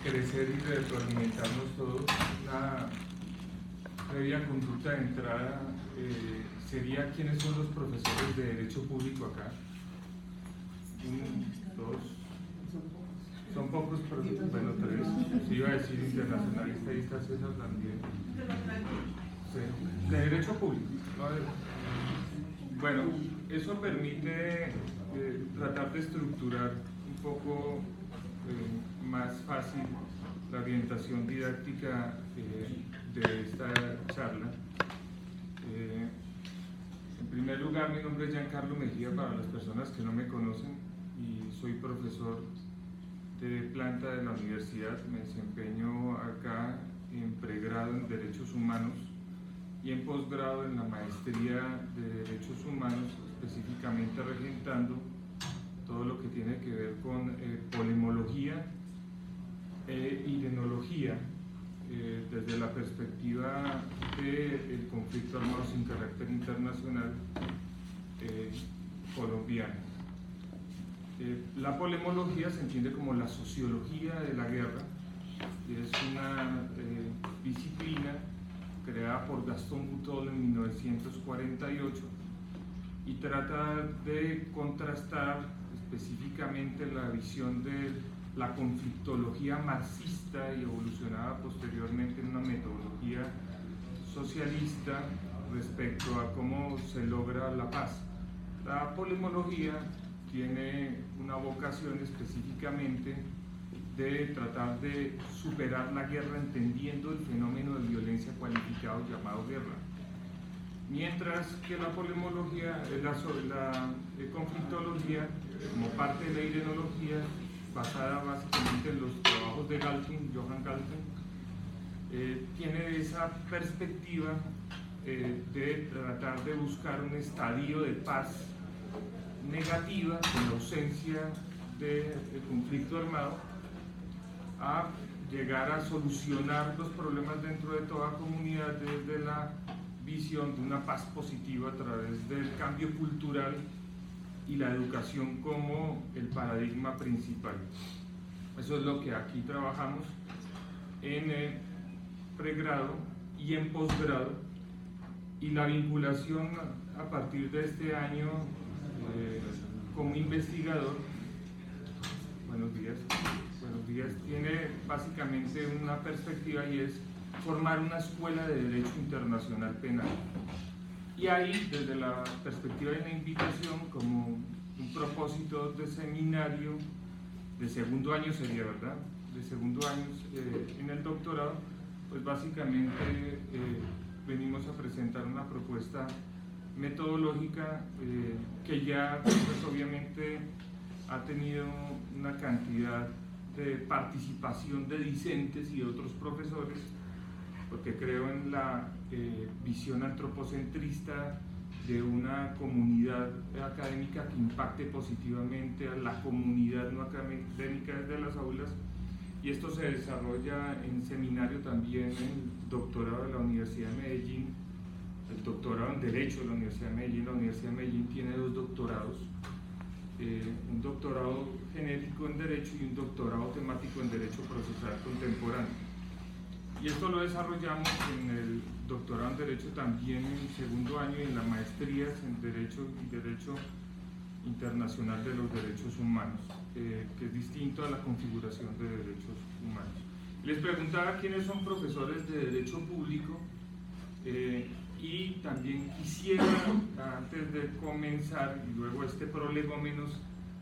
crecer y retroalimentarnos todos. Una previa consulta de entrada sería quiénes son los profesores de Derecho Público acá. Dos. Son pocos, pero bueno, tres. Sí, iba a decir internacionalista y está César también. Sí. De Derecho Público. Bueno, eso permite tratar de estructurar un poco más fácil la orientación didáctica de esta charla. En primer lugar, mi nombre es Giancarlo Mejía, para las personas que no me conocen, y soy profesor de planta de la universidad. Me desempeño acá en pregrado en Derechos Humanos y en posgrado en la maestría de Derechos Humanos, específicamente regentando todo lo que tiene que ver con polemología y denología desde la perspectiva del conflicto armado sin carácter internacional colombiano. La polemología se entiende como la sociología de la guerra, y es una disciplina creada por Gastón Butoll en 1948 y trata de contrastar específicamente la visión de la conflictología marxista y evolucionada posteriormente en una metodología socialista respecto a cómo se logra la paz. La polemología tiene una vocación específicamente de tratar de superar la guerra entendiendo el fenómeno de violencia cualificado llamado guerra, mientras que la polemología, la conflictología, como parte de la ideología basada básicamente en los trabajos de Galtung, Johann Galtung, tiene esa perspectiva de tratar de buscar un estadio de paz negativa en la ausencia del conflicto armado, a llegar a solucionar los problemas dentro de toda comunidad desde la visión de una paz positiva a través del cambio cultural y la educación como el paradigma principal. Eso es lo que aquí trabajamos en el pregrado y en posgrado, y la vinculación a partir de este año como investigador. Buenos días, tiene básicamente una perspectiva, y es formar una escuela de Derecho Internacional Penal. Y ahí, desde la perspectiva de la invitación, como un propósito de seminario de segundo año sería, ¿verdad? De segundo año en el doctorado, pues básicamente venimos a presentar una propuesta metodológica que ya, pues obviamente, ha tenido una cantidad de participación de discentes y de otros profesores, porque creo en la visión antropocentrista de una comunidad académica que impacte positivamente a la comunidad no académica desde las aulas, y esto se desarrolla en seminario también en el doctorado de la Universidad de Medellín, el doctorado en Derecho de la Universidad de Medellín. La Universidad de Medellín tiene dos doctorados, un doctorado genérico en Derecho y un doctorado temático en Derecho Procesal Contemporáneo. Y esto lo desarrollamos en el doctorado en Derecho también en segundo año, y en la maestría en Derecho y Derecho Internacional de los Derechos Humanos, que es distinto a la configuración de derechos humanos. Les preguntaba quiénes son profesores de Derecho Público, y también quisiera, antes de comenzar, y luego este prolegómenos,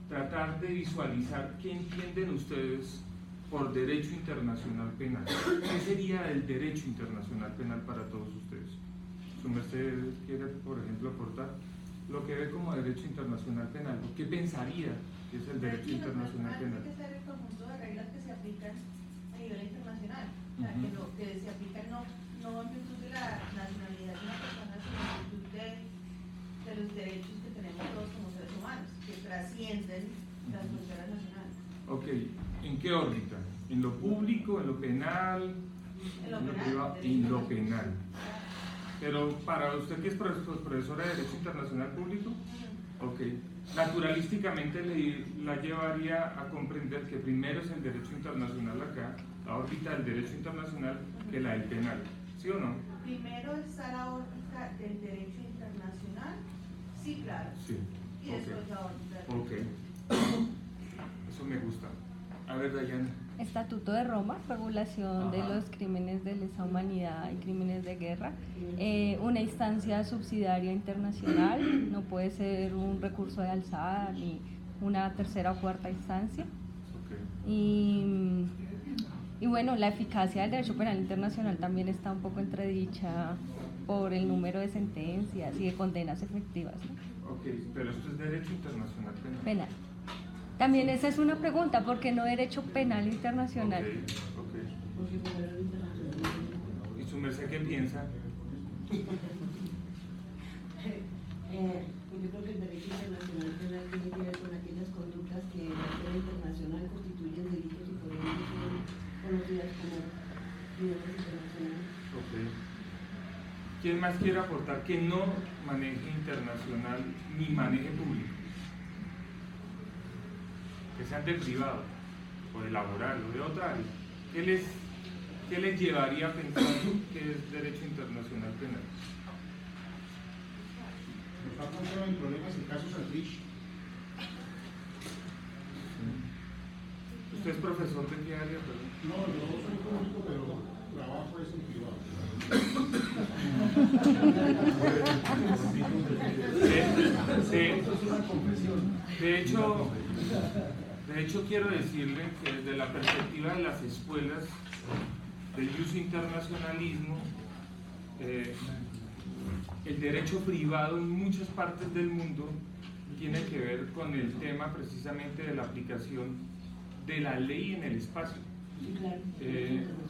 tratar de visualizar qué entienden ustedes por Derecho Internacional Penal. ¿Qué sería el Derecho Internacional Penal para todos ustedes? Si usted quiere, por ejemplo, aportar lo que ve como Derecho Internacional Penal, ¿qué pensaría que es el Derecho Internacional Penal? Tiene que ser el conjunto de reglas que se aplican a nivel internacional, o sea, que se aplican no en virtud de la nacionalidad de una persona, sino en virtud de los derechos que tenemos todos como seres humanos, que trascienden las fronteras nacionales. Ok, ¿en qué órbita? ¿En lo público, en lo penal, en lo privado? En lo penal. Pero para usted, que es profesora de Derecho Internacional Público, ok, naturalísticamente la llevaría a comprender que primero es el derecho internacional acá, la órbita del derecho internacional, que la del penal, ¿sí o no? Primero está la órbita del derecho internacional, sí, claro. Sí. Y después la órbita del Ok. Eso me gusta. A ver, Dayana. Estatuto de Roma, regulación de los crímenes de lesa humanidad y crímenes de guerra. Una instancia subsidiaria internacional, no puede ser un recurso de alzada ni una tercera o cuarta instancia. Okay. Y bueno, la eficacia del derecho penal internacional también está un poco entredicha por el número de sentencias y de condenas efectivas, ¿no? Ok, pero esto es derecho internacional penal. Penal. También esa es una pregunta, ¿por qué no derecho penal internacional? Ok. ¿Y su merced qué piensa? Yo creo que el derecho internacional penal tiene que ver con aquellas conductas que en la esfera internacional constituyen delitos y por ello son conocidas como crímenes internacionales. Ok. ¿Quién más quiere aportar que no maneje internacional ni maneje público? Que sean de privado, o de laboral, o de otra área. ¿Qué les llevaría a pensar que es derecho internacional penal? Nos ha pasado en problemas el caso Santrich. ¿Usted es profesor de qué área? Perdón? No, yo soy público, pero trabajo es en privado. De hecho, quiero decirle que desde la perspectiva de las escuelas del jus internacionalismo, el derecho privado en muchas partes del mundo tiene que ver con el tema precisamente de la aplicación de la ley en el espacio.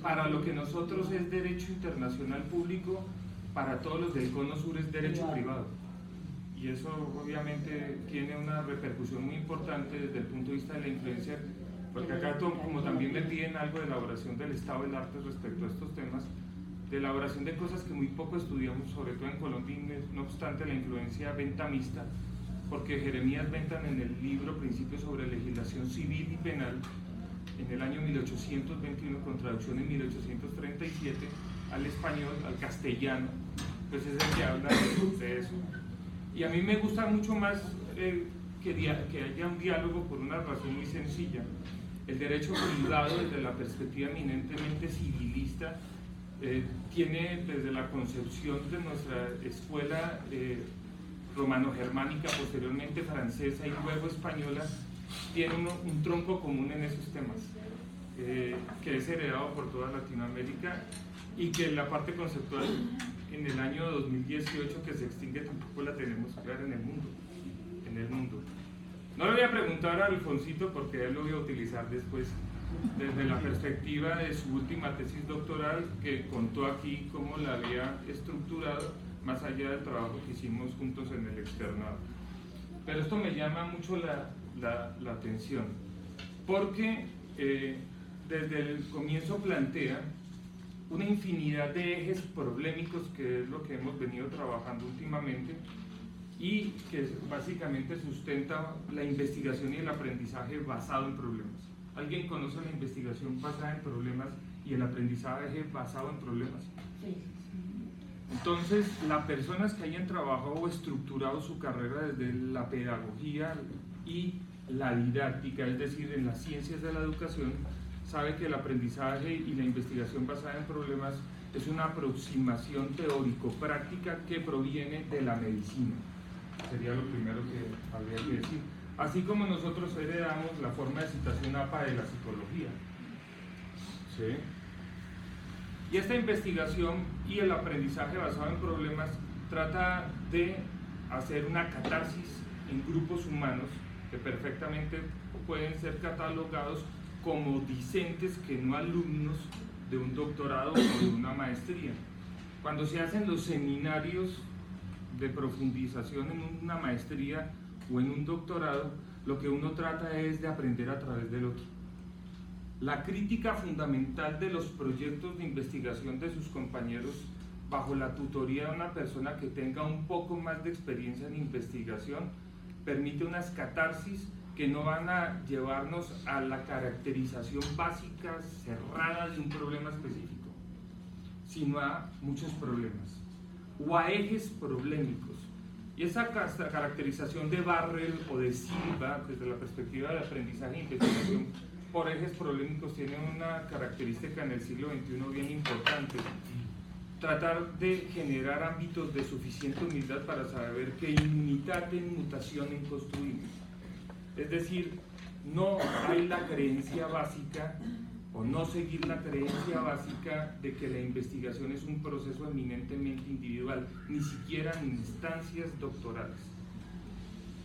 Para lo que nosotros es derecho internacional público, para todos los del Cono Sur es derecho privado. Y eso obviamente tiene una repercusión muy importante desde el punto de vista de la influencia, porque acá como también me piden algo de elaboración del estado del arte respecto a estos temas, de elaboración de cosas que muy poco estudiamos, sobre todo en Colombia, no obstante la influencia bentamista, porque Jeremías Bentham en el libro Principios sobre legislación civil y penal, en el año 1821, con traducción en 1837, al español, al castellano, pues es el que habla de eso. Y a mí me gusta mucho más que haya un diálogo por una razón muy sencilla. El derecho privado, desde la perspectiva eminentemente civilista, tiene desde la concepción de nuestra escuela romano-germánica, posteriormente francesa y luego española, tiene un tronco común en esos temas, que es heredado por toda Latinoamérica y que la parte conceptual en el año 2018 que se extingue tampoco la tenemos clara en el mundo. No le voy a preguntar a Alfonsito porque él lo voy a utilizar después desde la perspectiva de su última tesis doctoral, que contó aquí cómo la había estructurado más allá del trabajo que hicimos juntos en el externado. Pero esto me llama mucho la atención porque desde el comienzo plantea una infinidad de ejes problemáticos, que es lo que hemos venido trabajando últimamente y que básicamente sustenta la investigación y el aprendizaje basado en problemas. ¿Alguien conoce la investigación basada en problemas y el aprendizaje basado en problemas? Sí. Entonces, las personas que hayan trabajado o estructurado su carrera desde la pedagogía y la didáctica, es decir, en las ciencias de la educación, sabe que el aprendizaje y la investigación basada en problemas es una aproximación teórico-práctica que proviene de la medicina. Sería lo primero que habría que decir. Así como nosotros heredamos la forma de citación APA de la psicología. ¿Sí? Y esta investigación y el aprendizaje basado en problemas trata de hacer una catarsis en grupos humanos que perfectamente pueden ser catalogados como discentes, que no alumnos de un doctorado o de una maestría. Cuando se hacen los seminarios de profundización en una maestría o en un doctorado, lo que uno trata es de aprender a través del otro. La crítica fundamental de los proyectos de investigación de sus compañeros bajo la tutoría de una persona que tenga un poco más de experiencia en investigación permite unas catarsis que no van a llevarnos a la caracterización básica cerrada de un problema específico, sino a muchos problemas o a ejes problemáticos. Y esa caracterización de Barrell o de Silva desde la perspectiva de aprendizaje e investigación por ejes problemáticos tiene una característica en el siglo XXI bien importante: tratar de generar ámbitos de suficiente humildad para saber que inmunitate en mutación en construimos. Es decir, no hay la creencia básica o no seguir la creencia básica de que la investigación es un proceso eminentemente individual, ni siquiera en instancias doctorales.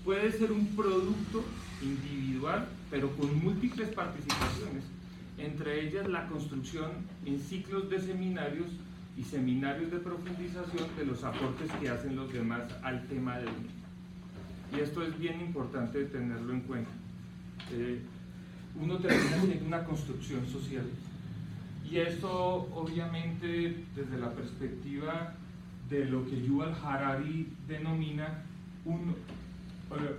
Puede ser un producto individual, pero con múltiples participaciones, entre ellas la construcción en ciclos de seminarios y seminarios de profundización de los aportes que hacen los demás al tema de uno. Y esto es bien importante tenerlo en cuenta. Uno termina haciendo una construcción social, y esto obviamente desde la perspectiva de lo que Yuval Harari denomina un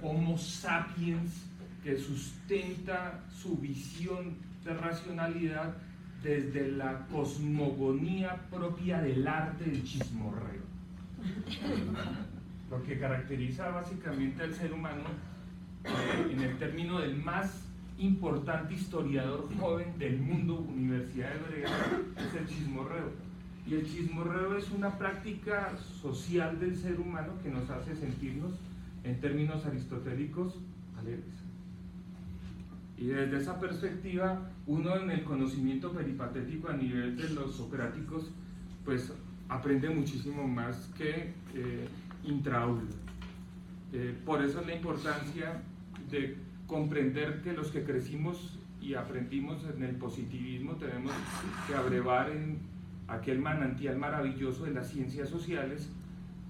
Homo sapiens que sustenta su visión de racionalidad desde la cosmogonía propia del arte del chismorreo. Lo que caracteriza básicamente al ser humano, en el término del más importante historiador joven del mundo, Universidad Hebrea, es el chismorreo. Y el chismorreo es una práctica social del ser humano que nos hace sentirnos, en términos aristotélicos, alegres. Y desde esa perspectiva, uno en el conocimiento peripatético a nivel de los socráticos, pues aprende muchísimo más que intraaula. Por eso es la importancia de comprender que los que crecimos y aprendimos en el positivismo tenemos que abrevar en aquel manantial maravilloso de las ciencias sociales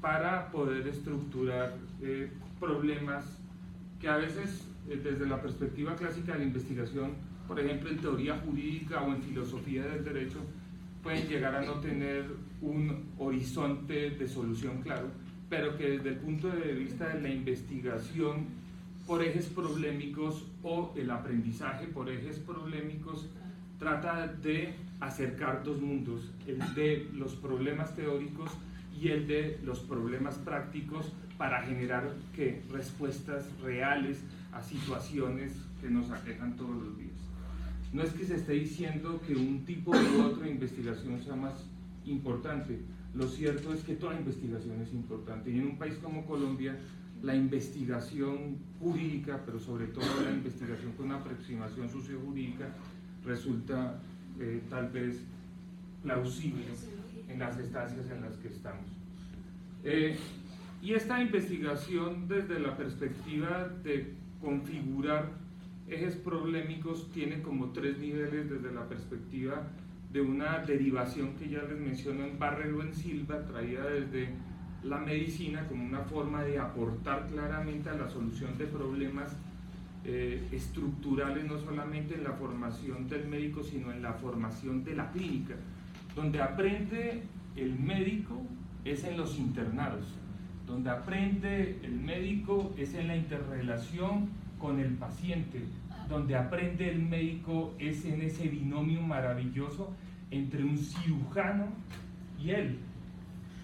para poder estructurar problemas que a veces desde la perspectiva clásica de la investigación, por ejemplo en teoría jurídica o en filosofía del derecho, pueden llegar a no tener un horizonte de solución claro, pero que desde el punto de vista de la investigación por ejes problemáticos o el aprendizaje por ejes problemáticos trata de acercar dos mundos, el de los problemas teóricos y el de los problemas prácticos, para generar respuestas reales a situaciones que nos aquejan todos los días. No es que se esté diciendo que un tipo u otro de investigación sea más importante, lo cierto es que toda investigación es importante, y en un país como Colombia la investigación jurídica, pero sobre todo la investigación con una aproximación sociojurídica, resulta tal vez plausible en las estancias en las que estamos. Y esta investigación desde la perspectiva de configurar ejes problemáticos tiene como tres niveles desde la perspectiva de una derivación que ya les menciono en Barrell o en Silva, traída desde la medicina como una forma de aportar claramente a la solución de problemas estructurales, no solamente en la formación del médico, sino en la formación de la clínica. Donde aprende el médico es en los internados, donde aprende el médico es en la interrelación con el paciente, donde aprende el médico es en ese binomio maravilloso entre un cirujano y él.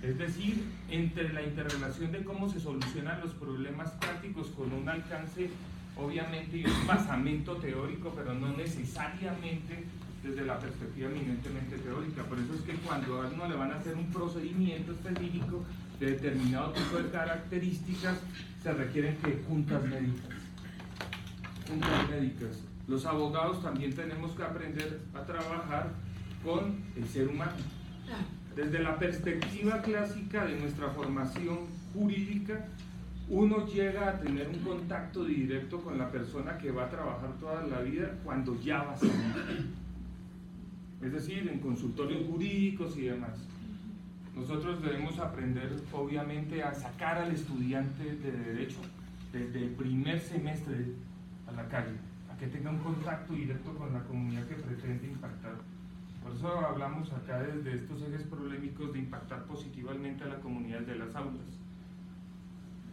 Es decir, entre la interrelación de cómo se solucionan los problemas prácticos con un alcance, obviamente, y un basamento teórico, pero no necesariamente desde la perspectiva eminentemente teórica. Por eso es que cuando a uno le van a hacer un procedimiento específico de determinado tipo de características, se requieren juntas médicas. Juntas médicas. Los abogados también tenemos que aprender a trabajar con el ser humano. Desde la perspectiva clásica de nuestra formación jurídica, uno llega a tener un contacto directo con la persona que va a trabajar toda la vida cuando ya va a salir. Es decir, en consultorios jurídicos y demás. Nosotros debemos aprender, obviamente, a sacar al estudiante de derecho desde el primer semestre a la calle, a que tenga un contacto directo con la comunidad que pretende impactar. Por eso hablamos acá desde estos ejes problemáticos de impactar positivamente a la comunidad de las aulas.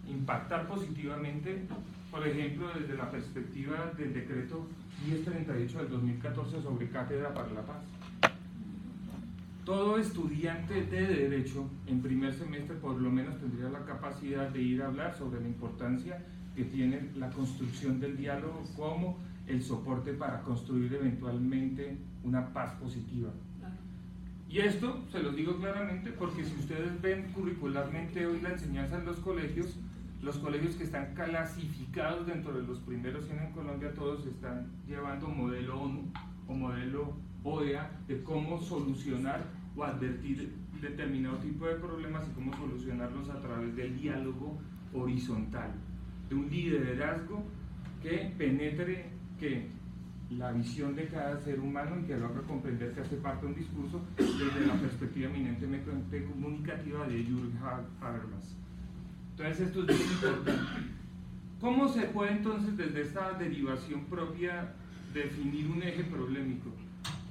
impactar positivamente, por ejemplo, desde la perspectiva del decreto 1038 del 2014 sobre Cátedra para la Paz. Todo estudiante de Derecho en primer semestre por lo menos tendría la capacidad de ir a hablar sobre la importancia que tiene la construcción del diálogo como el soporte para construir eventualmente una paz positiva. Y esto se lo digo claramente porque si ustedes ven curricularmente hoy la enseñanza en los colegios que están clasificados dentro de los primeros 100 en Colombia, todos están llevando modelo ONU o modelo OEA de cómo solucionar o advertir determinado tipo de problemas y cómo solucionarlos a través del diálogo horizontal, de un liderazgo que penetre la visión de cada ser humano y que lo haga comprender que hace parte de un discurso desde la perspectiva eminentemente comunicativa de Jürgen Habermas. Entonces esto es muy importante. ¿Cómo se puede entonces desde esta derivación propia definir un eje problemático?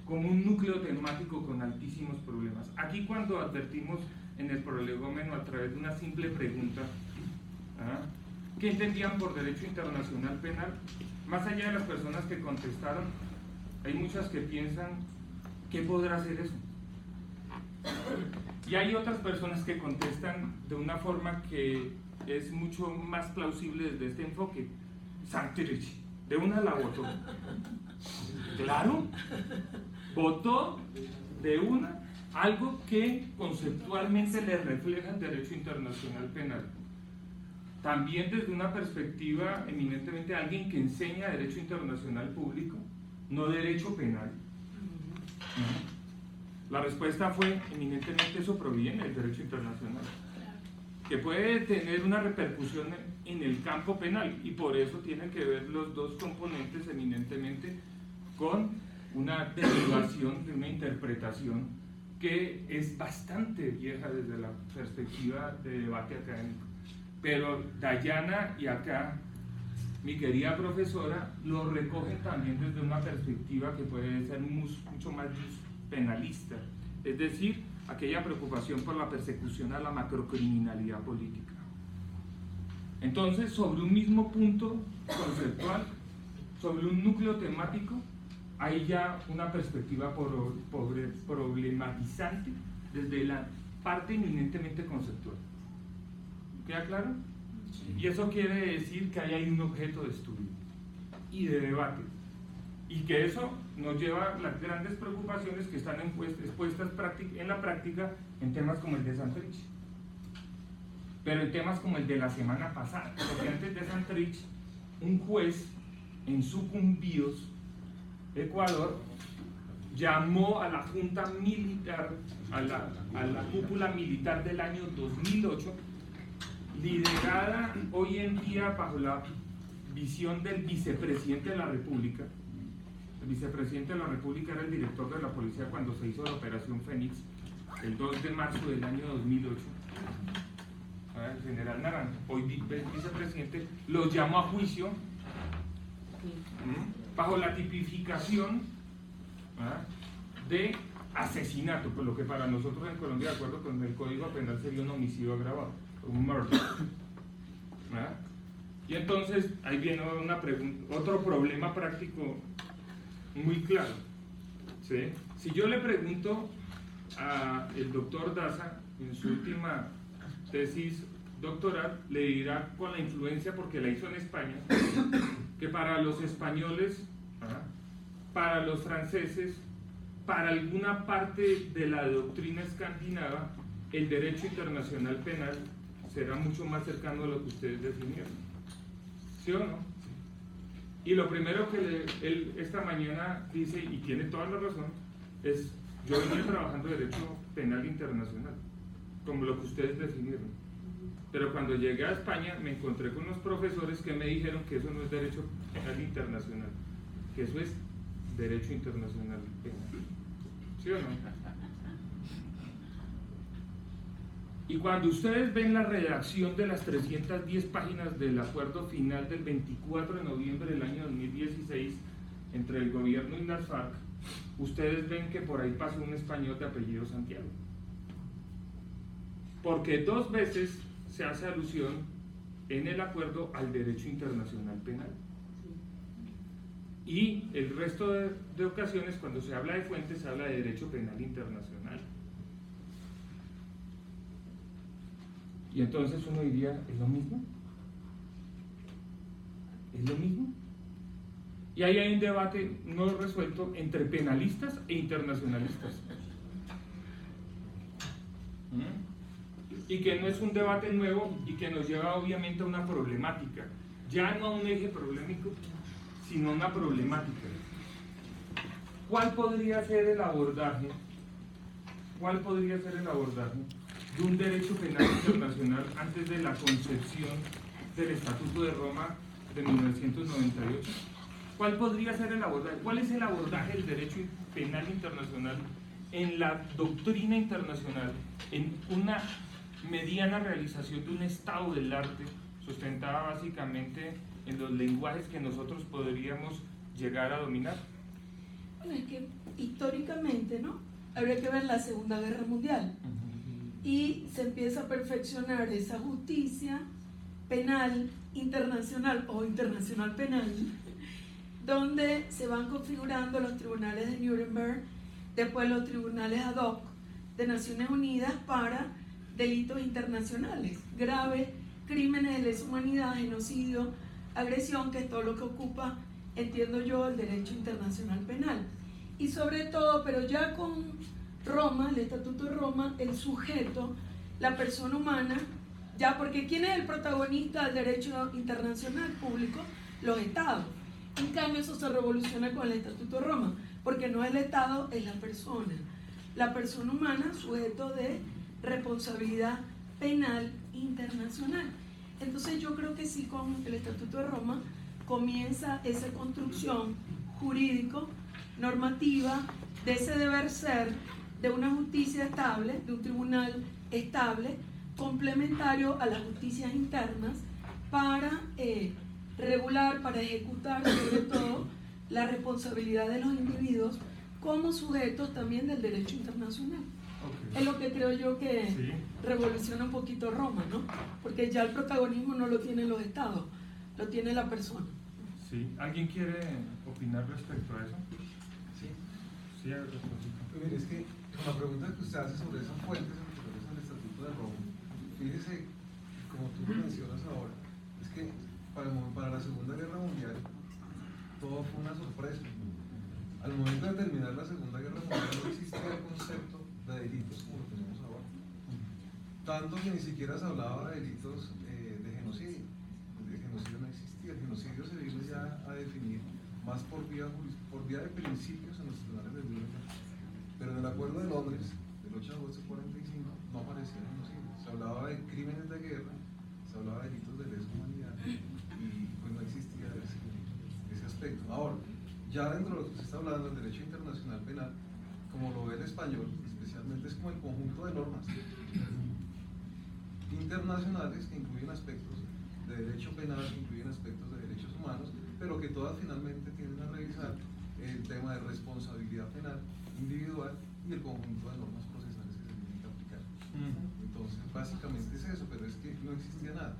Como un núcleo temático con altísimos problemas. Aquí cuando advertimos en el prolegómeno a través de una simple pregunta, ¿qué entendían por derecho internacional penal? Más allá de las personas que contestaron, hay muchas que piensan, ¿qué podrá hacer eso? Y hay otras personas que contestan de una forma que es mucho más plausible desde este enfoque. Santrich, de una la votó. Claro, votó de una algo que conceptualmente le refleja el derecho internacional penal. También desde una perspectiva eminentemente de alguien que enseña derecho internacional público, no derecho penal. La respuesta fue eminentemente eso proviene del derecho internacional, que puede tener una repercusión en el campo penal y por eso tienen que ver los dos componentes eminentemente con una derivación de una interpretación que es bastante vieja desde la perspectiva de debate académico. Pero Dayana y acá, mi querida profesora, lo recogen también desde una perspectiva que puede ser mucho más penalista, es decir, aquella preocupación por la persecución a la macrocriminalidad política. Entonces, sobre un mismo punto conceptual, sobre un núcleo temático, hay ya una perspectiva problematizante desde la parte eminentemente conceptual. ¿Queda claro? Sí. Y eso quiere decir que ahí hay un objeto de estudio y de debate. Y que eso nos lleva a las grandes preocupaciones que están expuestas en la práctica en temas como el de Santrich. Pero en temas como el de la semana pasada, porque antes de Santrich, un juez en Sucumbíos, Ecuador, llamó a la Junta Militar, a la cúpula militar del año 2008, liderada hoy en día bajo la visión del vicepresidente de la República. El vicepresidente de la República era el director de la policía cuando se hizo la Operación Fénix, el 2 de marzo del año 2008. El general Naranjo, hoy vicepresidente, los llamó a juicio bajo la tipificación de asesinato, por lo que para nosotros en Colombia, de acuerdo con el Código Penal, sería un homicidio agravado, un murder. Y entonces ahí viene otro problema práctico muy claro. ¿Sí? Si yo le pregunto al doctor Daza en su última tesis doctoral, le dirá con la influencia, porque la hizo en España, que para los españoles, para los franceses, para alguna parte de la doctrina escandinava, el derecho internacional penal será mucho más cercano a lo que ustedes definieron. ¿Sí o no? Y lo primero que él esta mañana dice, y tiene toda la razón, es: yo venía trabajando derecho penal internacional, como lo que ustedes definieron. Pero cuando llegué a España me encontré con unos profesores que me dijeron que eso no es derecho penal internacional, que eso es derecho internacional penal. ¿Sí o no? Y cuando ustedes ven la redacción de las 310 páginas del acuerdo final del 24 de noviembre del año 2016 entre el gobierno y las FARC, ustedes ven que por ahí pasó un español de apellido Santiago. Porque 2 veces se hace alusión en el acuerdo al derecho internacional penal. Y el resto de ocasiones, cuando se habla de fuentes, se habla de derecho penal internacional. Y entonces uno diría, ¿es lo mismo? ¿Es lo mismo? Y ahí hay un debate no resuelto entre penalistas e internacionalistas. Y que no es un debate nuevo y que nos lleva obviamente a una problemática, ya no a un eje problemático, sino a una problemática. ¿Cuál podría ser el abordaje? ¿Cuál podría ser el abordaje de un derecho penal internacional antes de la concepción del Estatuto de Roma de 1998? ¿Cuál podría ser el abordaje? ¿Cuál es el abordaje del derecho penal internacional en la doctrina internacional, en una mediana realización de un estado del arte sustentada básicamente en los lenguajes que nosotros podríamos llegar a dominar? Bueno, es que históricamente, ¿no? Habría que ver la Segunda Guerra Mundial. Y se empieza a perfeccionar esa justicia penal internacional o internacional penal, donde se van configurando los tribunales de Nuremberg, después los tribunales ad hoc de Naciones Unidas para delitos internacionales, graves crímenes de lesa humanidad, genocidio, agresión, que es todo lo que ocupa, entiendo yo, el derecho internacional penal. Y sobre todo, pero ya con Roma, el Estatuto de Roma, el sujeto, la persona humana, ya, porque ¿quién es el protagonista del derecho internacional público? Los estados. En cambio, eso se revoluciona con el Estatuto de Roma, porque no es el Estado, es la persona humana, sujeto de responsabilidad penal internacional. Entonces yo creo que sí, con el Estatuto de Roma comienza esa construcción jurídico, normativa, de ese deber ser, de una justicia estable, de un tribunal estable, complementario a las justicias internas, para regular, para ejecutar sobre todo la responsabilidad de los individuos como sujetos también del derecho internacional. Okay. Es lo que creo yo que sí revoluciona un poquito Roma, ¿no? Porque ya el protagonismo no lo tienen los estados, lo tiene la persona. Sí. ¿Alguien quiere opinar respecto a eso? Sí. Sí, a propósito. Mire, es que con la pregunta que usted hace sobre esas fuentes anteriores al Estatuto de Roma, fíjese, como tú lo mencionas ahora, es que para la Segunda Guerra Mundial todo fue una sorpresa. Al momento de terminar la Segunda Guerra Mundial no existía el concepto de delitos como lo tenemos ahora. Tanto que ni siquiera se hablaba de delitos de genocidio. El genocidio no existía. El genocidio se vino ya a definir más por vía de principios en los tribunales de Nuremberg. Pero en el Acuerdo de Londres, del 8 de agosto de 45, no aparecía el genocidio. Se hablaba de crímenes de guerra, se hablaba de delitos de lesa humanidad, y pues no existía ese aspecto. Ahora, ya dentro de lo que se está hablando del derecho internacional penal, como lo ve el español, especialmente es como el conjunto de normas internacionales que incluyen aspectos de derecho penal, que incluyen aspectos de derechos humanos, pero que todas finalmente tienden a revisar el tema de responsabilidad penal individual y el conjunto de normas procesales que se tienen que aplicar. Entonces, básicamente es eso, pero es que no existía nada.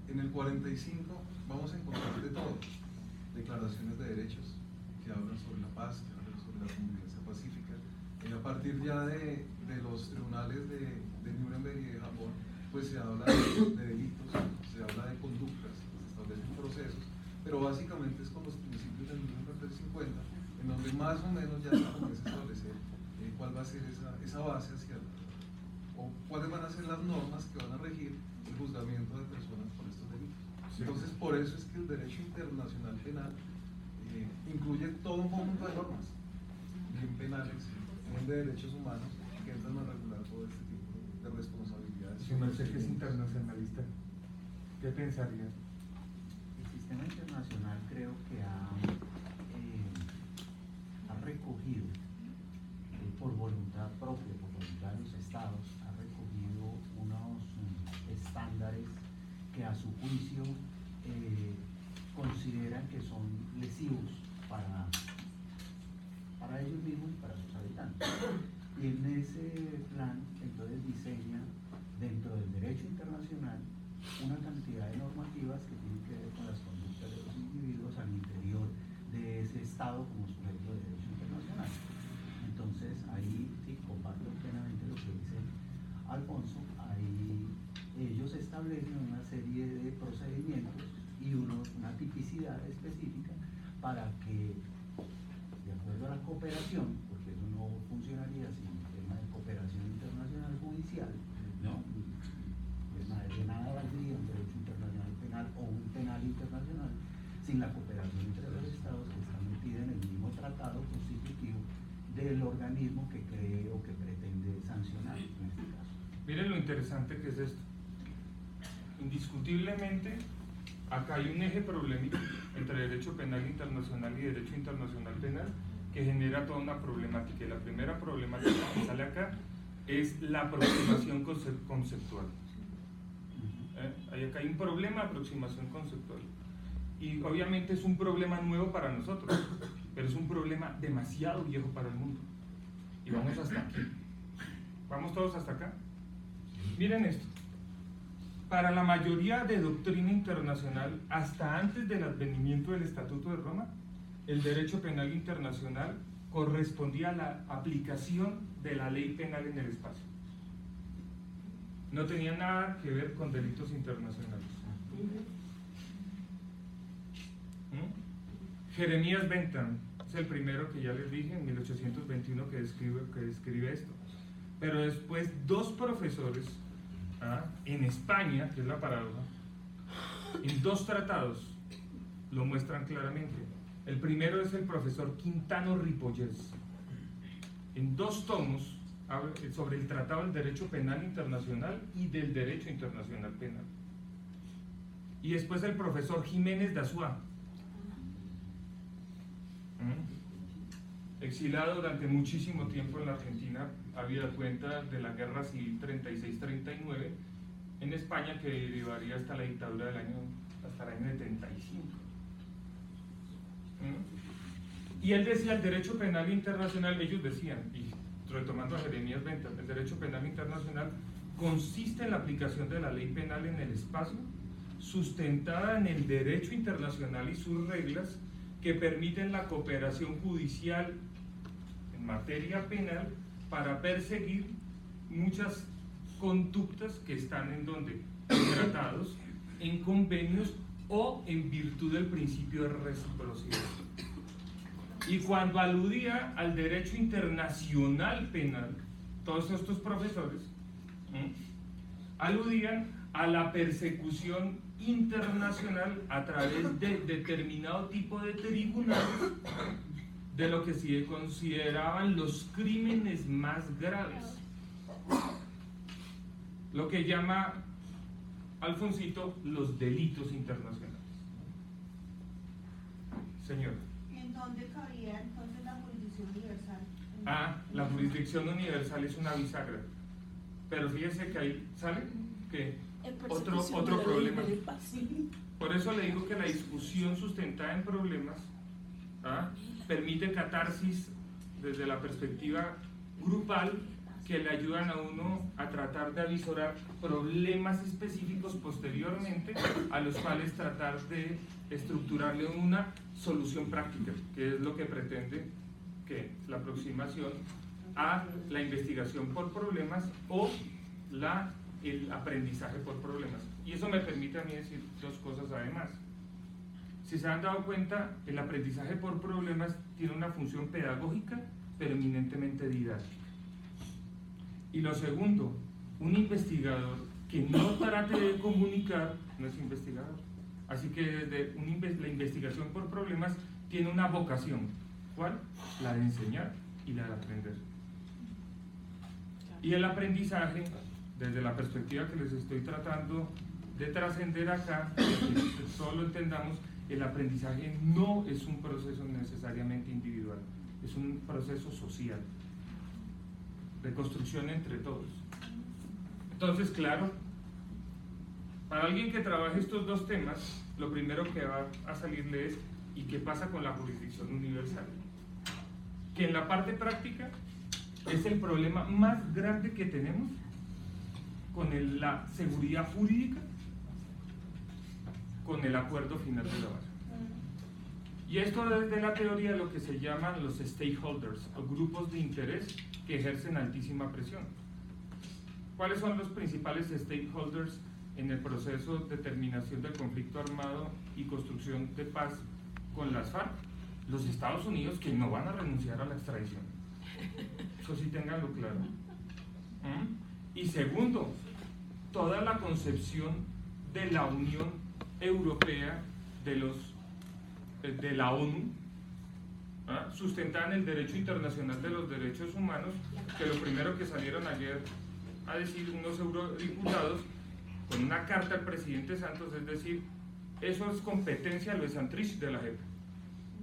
En el 45 vamos a encontrar de todo: declaraciones de derechos que hablan sobre la paz, que hablan sobre la convivencia pacífica. A partir ya de los tribunales de Nuremberg y de Japón, pues se habla de delitos, se habla de conductas, se establecen procesos, pero básicamente es con los principios del Nuremberg del 50, en donde más o menos ya se comienza a establecer cuál va a ser esa base o cuáles van a ser las normas que van a regir el juzgamiento de personas por estos delitos. Sí. Entonces, por eso es que el derecho internacional penal incluye todo un conjunto de normas, bien penales, bien de derechos humanos, que entran a regular todo este tipo de responsabilidades. Si no sé que es internacionalista, ¿qué pensaría? El sistema internacional creo que ha recogido, por voluntad propia, por voluntad de los estados, ha recogido unos estándares que a su juicio consideran que son lesivos para ellos mismos y para sus habitantes. Y en ese plan, entonces, diseña dentro del derecho internacional una cantidad de normativas que tienen que ver con las conductas de los individuos al interior de ese Estado como sujeto de derecho internacional. Entonces, ahí sí comparto plenamente lo que dice Alfonso. Ahí ellos establecen una serie de procedimientos y una tipicidad específica para que, de acuerdo a la cooperación, porque eso no funcionaría sin el tema de cooperación internacional judicial, ¿no? De nada valdría un derecho internacional penal o un penal internacional sin la cooperación entre los estados que están metidos en el mismo tratado constitutivo del organismo que cree o que pretende sancionar en este caso. Miren lo interesante que es esto. Indiscutiblemente, acá hay un eje problemático entre derecho penal internacional y derecho internacional penal que genera toda una problemática. Y la primera problemática que sale acá es la aproximación conceptual. Acá hay un problema de aproximación conceptual. Y obviamente es un problema nuevo para nosotros, pero es un problema demasiado viejo para el mundo. Y vamos hasta aquí. ¿Vamos todos hasta acá? Miren esto. Para la mayoría de doctrina internacional, hasta antes del advenimiento del Estatuto de Roma, el derecho penal internacional correspondía a la aplicación de la ley penal en el espacio. No tenía nada que ver con delitos internacionales. Jeremías Bentham es el primero que ya les dije, en 1821, que describe esto. Pero después dos profesores en España, que es la paradoja, en dos tratados lo muestran claramente. El primero es el profesor Quintano Ripollés, en dos tomos sobre el Tratado del Derecho Penal Internacional y del Derecho Internacional Penal. Y después el profesor Jiménez de Azúa, exilado durante muchísimo tiempo en la Argentina, habida cuenta de la Guerra Civil 36-39 en España, que derivaría hasta la dictadura hasta el año 75. Y él decía, el derecho penal internacional, ellos decían, y retomando a Jeremías Bentham, el derecho penal internacional consiste en la aplicación de la ley penal en el espacio, sustentada en el derecho internacional y sus reglas que permiten la cooperación judicial en materia penal para perseguir muchas conductas que están en donde, en tratados, en convenios o en virtud del principio de reciprocidad. Y cuando aludía al derecho internacional penal, todos estos profesores aludían a la persecución internacional a través de determinado tipo de tribunales de lo que se consideraban los crímenes más graves, lo que llama Alfonsito los delitos internacionales. Señor. ¿En dónde cabría entonces la jurisdicción universal? La jurisdicción universal es una bisagra, pero fíjese que ahí sale que otro problema. Por eso le digo que la discusión sustentada en problemas permite catarsis desde la perspectiva grupal, que le ayudan a uno a tratar de avisorar problemas específicos posteriormente, a los cuales tratar de estructurarle una solución práctica, que es lo que pretende que la aproximación a la investigación por problemas o el aprendizaje por problemas. Y eso me permite a mí decir dos cosas además. Si se han dado cuenta, el aprendizaje por problemas tiene una función pedagógica, pero eminentemente didáctica. Y lo segundo, un investigador que no trate de comunicar no es investigador. Así que desde la investigación por problemas tiene una vocación. ¿Cuál? La de enseñar y la de aprender. Y el aprendizaje, desde la perspectiva que les estoy tratando de trascender acá, que todos lo entendamos, el aprendizaje no es un proceso necesariamente individual, es un proceso social, de construcción entre todos. Entonces, claro, para alguien que trabaje estos dos temas, lo primero que va a salirle es ¿y qué pasa con la jurisdicción universal? Que en la parte práctica es el problema más grande que tenemos con la seguridad jurídica con el acuerdo final de la base. Y esto desde la teoría de lo que se llaman los stakeholders, o grupos de interés que ejercen altísima presión. ¿Cuáles son los principales stakeholders en el proceso de terminación del conflicto armado y construcción de paz con las FARC? Los Estados Unidos, que no van a renunciar a la extradición. Eso sí, ténganlo claro. Y segundo, toda la concepción de la Unión Europea, de la ONU, sustentada en el derecho internacional de los derechos humanos, que lo primero que salieron ayer a decir unos eurodiputados con una carta al presidente Santos, es decir, eso es competencia lo Santrich de la JEP,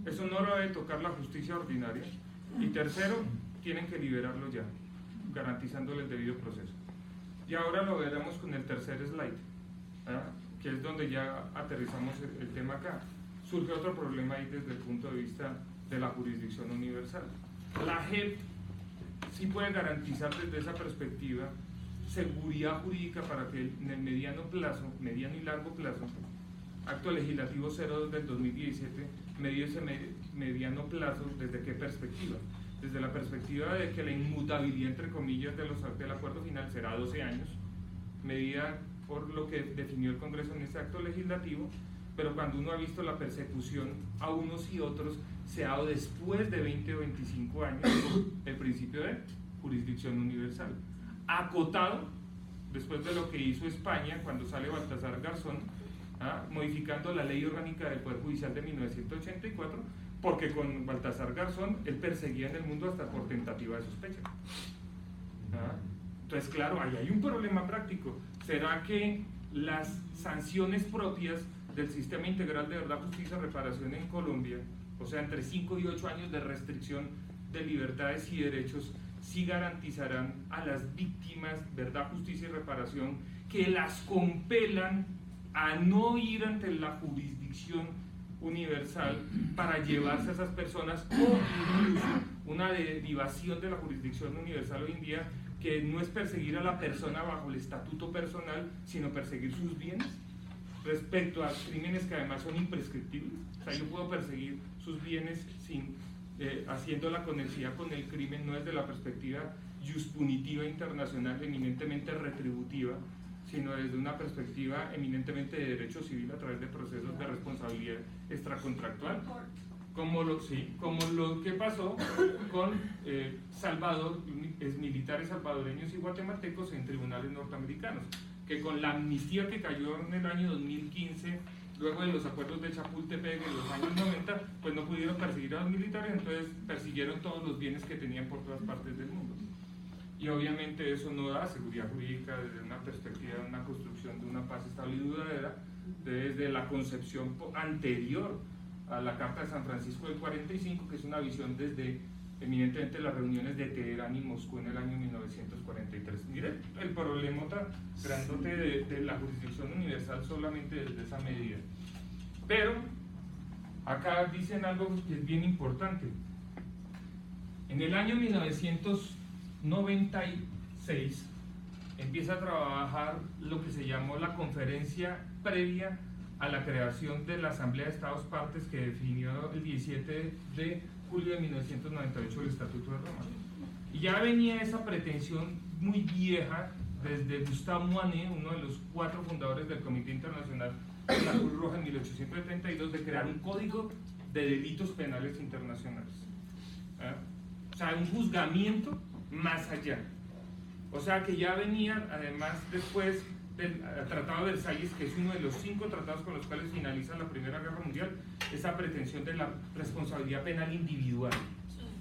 eso no lo debe tocar la justicia ordinaria, y tercero, tienen que liberarlo ya, garantizándole el debido proceso. Y ahora lo veremos con el tercer slide, que es donde ya aterrizamos el tema acá. Surge otro problema ahí desde el punto de vista de la jurisdicción universal. La JEP sí puede garantizar desde esa perspectiva seguridad jurídica para que en el mediano y largo plazo, acto legislativo 02 del 2017, medio ese mediano plazo, ¿desde qué perspectiva? Desde la perspectiva de que la inmutabilidad, entre comillas, del acuerdo final será 12 años, medida por lo que definió el Congreso en ese acto legislativo, pero cuando uno ha visto la persecución a unos y otros, se ha dado después de 20 o 25 años el principio de jurisdicción universal, acotado después de lo que hizo España cuando sale Baltasar Garzón, modificando la ley orgánica del Poder Judicial de 1984, porque con Baltasar Garzón él perseguía en el mundo hasta por tentativa de sospecha. Entonces, claro, ahí hay un problema práctico. ¿Será que las sanciones propias del Sistema Integral de Verdad, Justicia y Reparación en Colombia, o sea, entre 5 y 8 años de restricción de libertades y derechos, sí garantizarán a las víctimas verdad, justicia y reparación, que las compelan a no ir ante la jurisdicción universal para llevarse a esas personas, o incluso una derivación de la jurisdicción universal hoy en día, que no es perseguir a la persona bajo el estatuto personal, sino perseguir sus bienes respecto a crímenes que además son imprescriptibles? O sea, yo puedo perseguir sus bienes sin haciendo la conexión con el crimen, no desde la perspectiva juspunitiva internacional eminentemente retributiva, sino desde una perspectiva eminentemente de derecho civil a través de procesos de responsabilidad extracontractual, como lo que pasó con militares salvadoreños y guatemaltecos en tribunales norteamericanos, que con la amnistía que cayó en el año 2015, luego de los acuerdos de Chapultepec en los años 90, pues no pudieron perseguir a los militares, entonces persiguieron todos los bienes que tenían por todas partes del mundo. Y obviamente eso no da seguridad jurídica desde una perspectiva de una construcción de una paz estable y duradera, desde la concepción anterior a la Carta de San Francisco del 45, que es una visión desde eminentemente las reuniones de Teherán y Moscú en el año 1943. Miren el problema tan grandote de la jurisdicción universal solamente desde esa medida. Pero acá dicen algo que es bien importante. En el año 1996 empieza a trabajar lo que se llamó la conferencia previa a la creación de la Asamblea de Estados Partes, que definió el 17 de julio de 1998 el Estatuto de Roma. Y ya venía esa pretensión muy vieja desde Gustave Moinet, uno de los 4 fundadores del Comité Internacional de la Cruz Roja en 1872, de crear un código de delitos penales internacionales. O sea, un juzgamiento más allá. O sea, que ya venía, además, después del Tratado de Versalles, que es uno de los 5 tratados con los cuales finaliza la Primera Guerra Mundial, esa pretensión de la responsabilidad penal individual,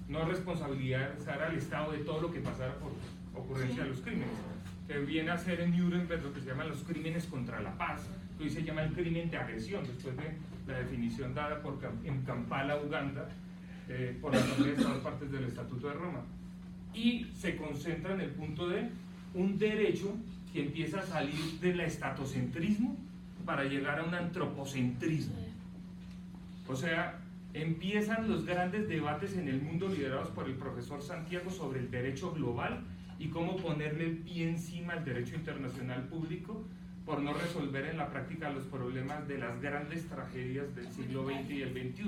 no responsabilizar al Estado de todo lo que pasara por ocurrencia de los crímenes, que viene a ser en Nuremberg lo que se llaman los crímenes contra la paz, que hoy se llama el crimen de agresión, después de la definición dada en Kampala, Uganda, por la Asamblea de Estados Partes del Estatuto de Roma. Y se concentra en el punto de un derecho que empieza a salir del estatocentrismo para llegar a un antropocentrismo. O sea, empiezan los grandes debates en el mundo liderados por el profesor Santiago sobre el derecho global y cómo ponerle el pie encima al derecho internacional público por no resolver en la práctica los problemas de las grandes tragedias del siglo XX y el XXI.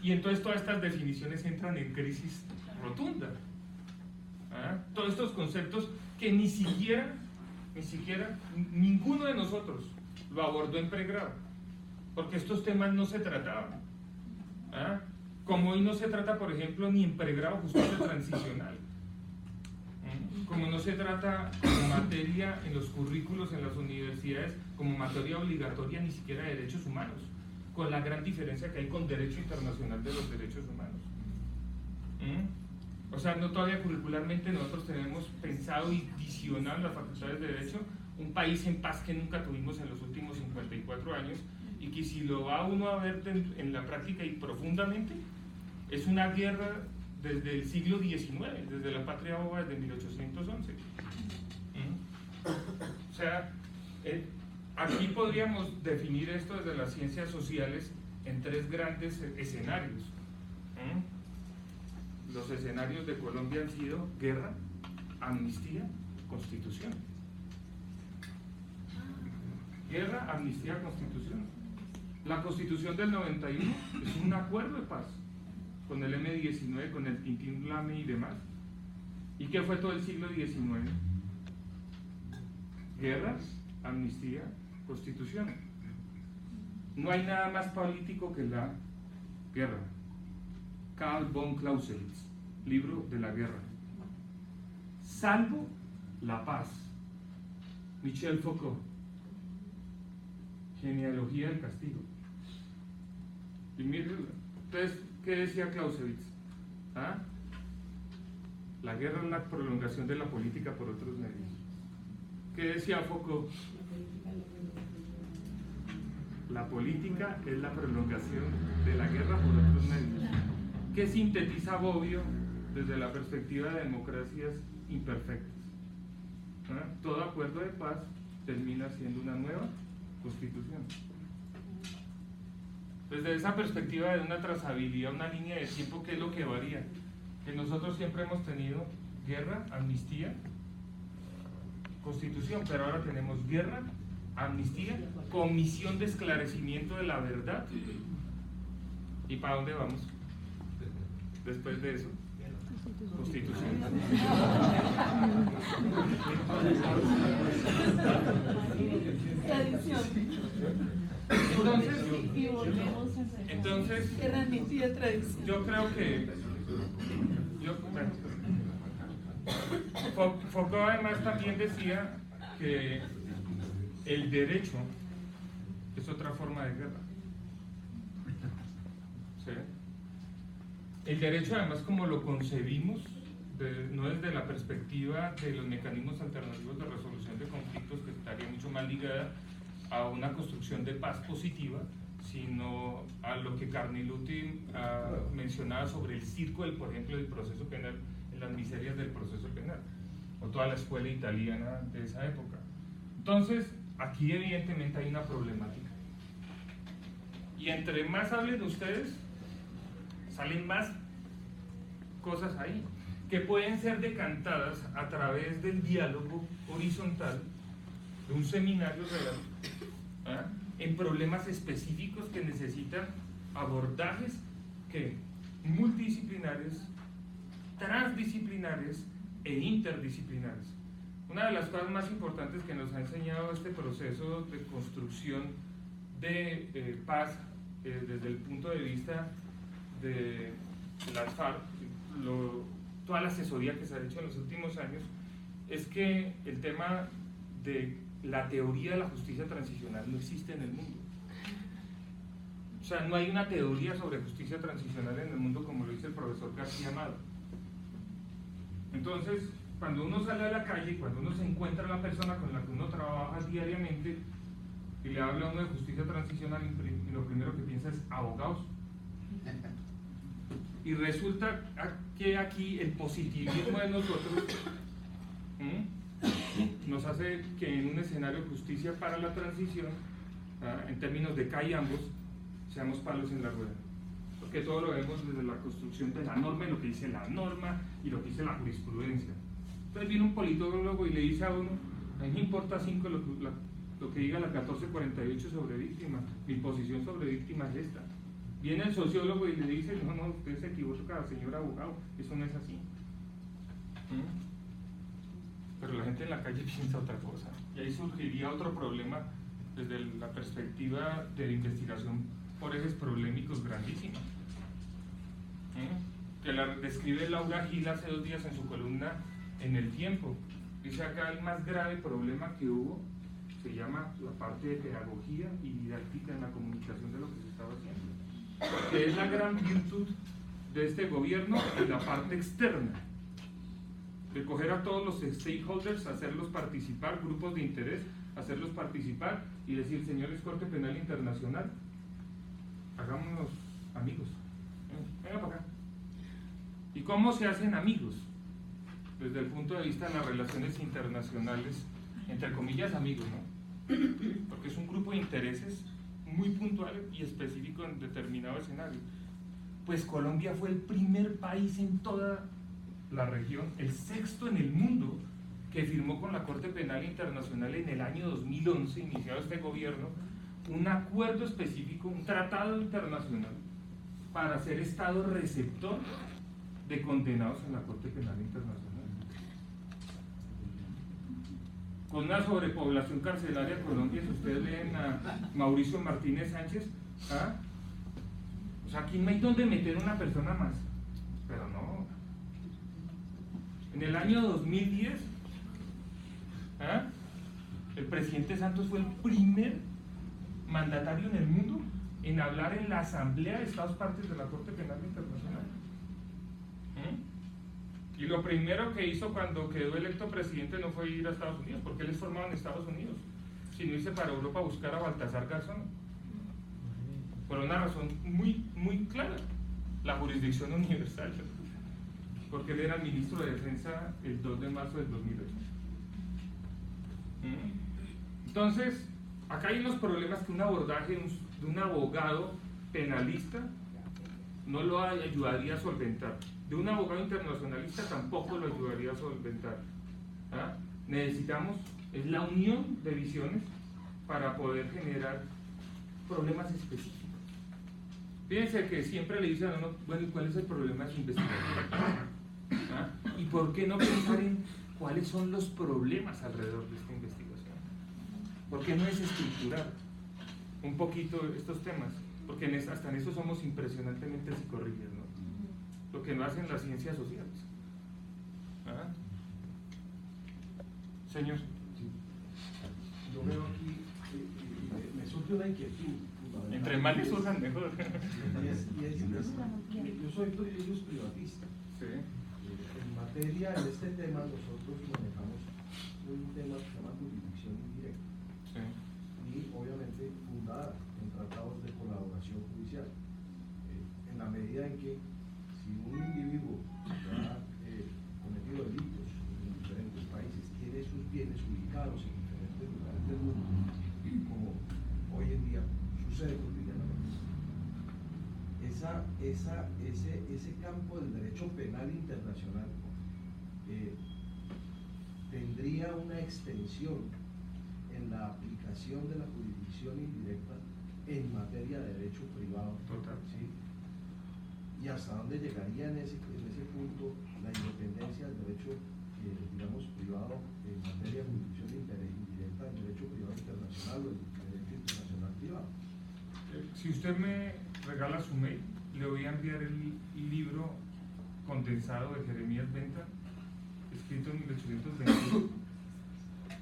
Y entonces todas estas definiciones entran en crisis rotunda. Todos estos conceptos que ni siquiera ninguno de nosotros lo abordó en pregrado, porque estos temas no se trataban. Como hoy no se trata, por ejemplo, ni en pregrado justicia transicional, como no se trata como materia en los currículos en las universidades, como materia obligatoria ni siquiera de derechos humanos, con la gran diferencia que hay con derecho internacional de los derechos humanos. O sea, no todavía curricularmente nosotros tenemos pensado y visionado en las facultades de Derecho un país en paz que nunca tuvimos en los últimos 54 años, y que si lo va uno a ver en la práctica y profundamente, es una guerra desde el siglo XIX, desde la patria boba, desde 1811. O sea, aquí podríamos definir esto desde las ciencias sociales en tres grandes escenarios. Los escenarios de Colombia han sido guerra, amnistía, constitución. Guerra, amnistía, constitución. La constitución del 91 es un acuerdo de paz con el M-19, con el Tintín Lame y demás. ¿Y qué fue todo el siglo XIX? Guerra, amnistía, constitución. No hay nada más político que la guerra. Karl von Clausewitz, libro de la guerra. Salvo la paz. Michel Foucault, genealogía del castigo. Y miren, entonces, ¿qué decía Clausewitz? La guerra es la prolongación de la política por otros medios. ¿Qué decía Foucault? La política es la prolongación de la guerra por otros medios. ¿Qué sintetiza Bobbio desde la perspectiva de democracias imperfectas? Todo acuerdo de paz termina siendo una nueva constitución. Desde esa perspectiva de una trazabilidad, una línea de tiempo, ¿qué es lo que varía? Que nosotros siempre hemos tenido guerra, amnistía, constitución, pero ahora tenemos guerra, amnistía, comisión de esclarecimiento de la verdad. ¿Y para dónde vamos? Después de eso, constitución. Tradición. Entonces, yo creo que Foucault además también decía que el derecho es otra forma de guerra. ¿Sí? El derecho, además, como lo concebimos, no desde la perspectiva de los mecanismos alternativos de resolución de conflictos, que estaría mucho más ligada a una construcción de paz positiva, sino a lo que Carniluti mencionaba sobre el circo, por ejemplo, del proceso penal, en las miserias del proceso penal, o toda la escuela italiana de esa época. Entonces, aquí evidentemente hay una problemática. Y entre más hablen ustedes, salen más cosas ahí, que pueden ser decantadas a través del diálogo horizontal de un seminario real, en problemas específicos que necesitan abordajes multidisciplinares, transdisciplinares e interdisciplinares. Una de las cosas más importantes que nos ha enseñado este proceso de construcción de paz desde el punto de vista de las FARC, toda la asesoría que se ha hecho en los últimos años, es que el tema de la teoría de la justicia transicional no existe en el mundo. O sea, no hay una teoría sobre justicia transicional en el mundo como lo dice el profesor García Amado. Entonces, cuando uno sale a la calle, cuando uno se encuentra a la persona con la que uno trabaja diariamente y le habla a uno de justicia transicional, lo primero que piensa es abogados. Y resulta que aquí el positivismo de nosotros nos hace que en un escenario de justicia para la transición, en términos de CAI ambos, seamos palos en la rueda. Porque todo lo vemos desde la construcción de la norma y lo que dice la norma y lo que dice la jurisprudencia. Entonces viene un politólogo y le dice a uno, A mí me importa 5 lo que diga la 1448 sobre víctimas. Mi posición sobre víctimas es esta. Viene el sociólogo y le dice, no, usted se equivoca, señor abogado, eso no es así. Pero la gente en la calle piensa otra cosa. Y ahí surgiría otro problema desde la perspectiva de la investigación por ejes problemáticos grandísimos. Que la describe Laura Gil hace 2 días en su columna En el Tiempo. Dice acá el más grave problema que hubo se llama la parte de pedagogía y didáctica en la comunicación de lo que se estaba haciendo, que es la gran virtud de este gobierno en la parte externa, de coger a todos los stakeholders, hacerlos participar, grupos de interés, hacerlos participar y decir, señores Corte Penal Internacional, hagámonos amigos, venga para acá. ¿Y cómo se hacen amigos? Desde el punto de vista de las relaciones internacionales, entre comillas amigos, ¿no? Porque es un grupo de intereses muy puntual y específico en determinado escenario. Pues Colombia fue el primer país en toda la región, el 6º en el mundo, que firmó con la Corte Penal Internacional en el año 2011, iniciado este gobierno, un acuerdo específico, un tratado internacional para ser Estado receptor de condenados en la Corte Penal Internacional. Con una sobrepoblación carcelaria en Colombia, si ustedes leen a Mauricio Martínez Sánchez, o sea, aquí no hay donde meter una persona más, pero no. En el año 2010, el presidente Santos fue el primer mandatario en el mundo en hablar en la Asamblea de Estados Partes de la Corte Penal Internacional. Y lo primero que hizo cuando quedó electo presidente no fue ir a Estados Unidos, porque él es formado en Estados Unidos, sino irse para Europa a buscar a Baltasar Garzón. Por una razón muy clara, la jurisdicción universal, porque él era el ministro de Defensa el 2 de marzo del 2008. Entonces, acá hay unos problemas que un abordaje de un abogado penalista no lo ayudaría a solventar. De un abogado internacionalista tampoco lo ayudaría a solventar. Necesitamos, es la unión de visiones para poder generar problemas específicos. Fíjense que siempre le dicen a uno, bueno, ¿y cuál es el problema de su investigación? ¿Y por qué no pensar en cuáles son los problemas alrededor de esta investigación? ¿Por qué no es estructurar un poquito estos temas? Porque hasta en eso somos impresionantemente psicorrígidos, ¿no? Lo que no hacen las ciencias sociales. Señor. Sí. Yo veo aquí, me surge una inquietud. Entre más les surjan, mejor. Yo soy privatista. Sí. En materia, en este tema, nosotros manejamos un tema que se llama jurisdicción indirecta. Sí. Y obviamente fundada en tratados de colaboración judicial. En la medida en que si un individuo que ha cometido delitos en diferentes países tiene sus bienes ubicados en diferentes lugares del mundo, como hoy en día sucede cotidianamente, ese campo del derecho penal internacional tendría una extensión en la aplicación de la jurisdicción indirecta en materia de derecho privado. Total. ¿Sí? Y hasta dónde llegaría en ese punto la independencia del derecho, digamos, privado en materia de jurisdicción indirecta en derecho privado internacional o en derecho internacional privado. Si usted me regala su mail, le voy a enviar el libro condensado de Jeremías Benta, escrito en 1821,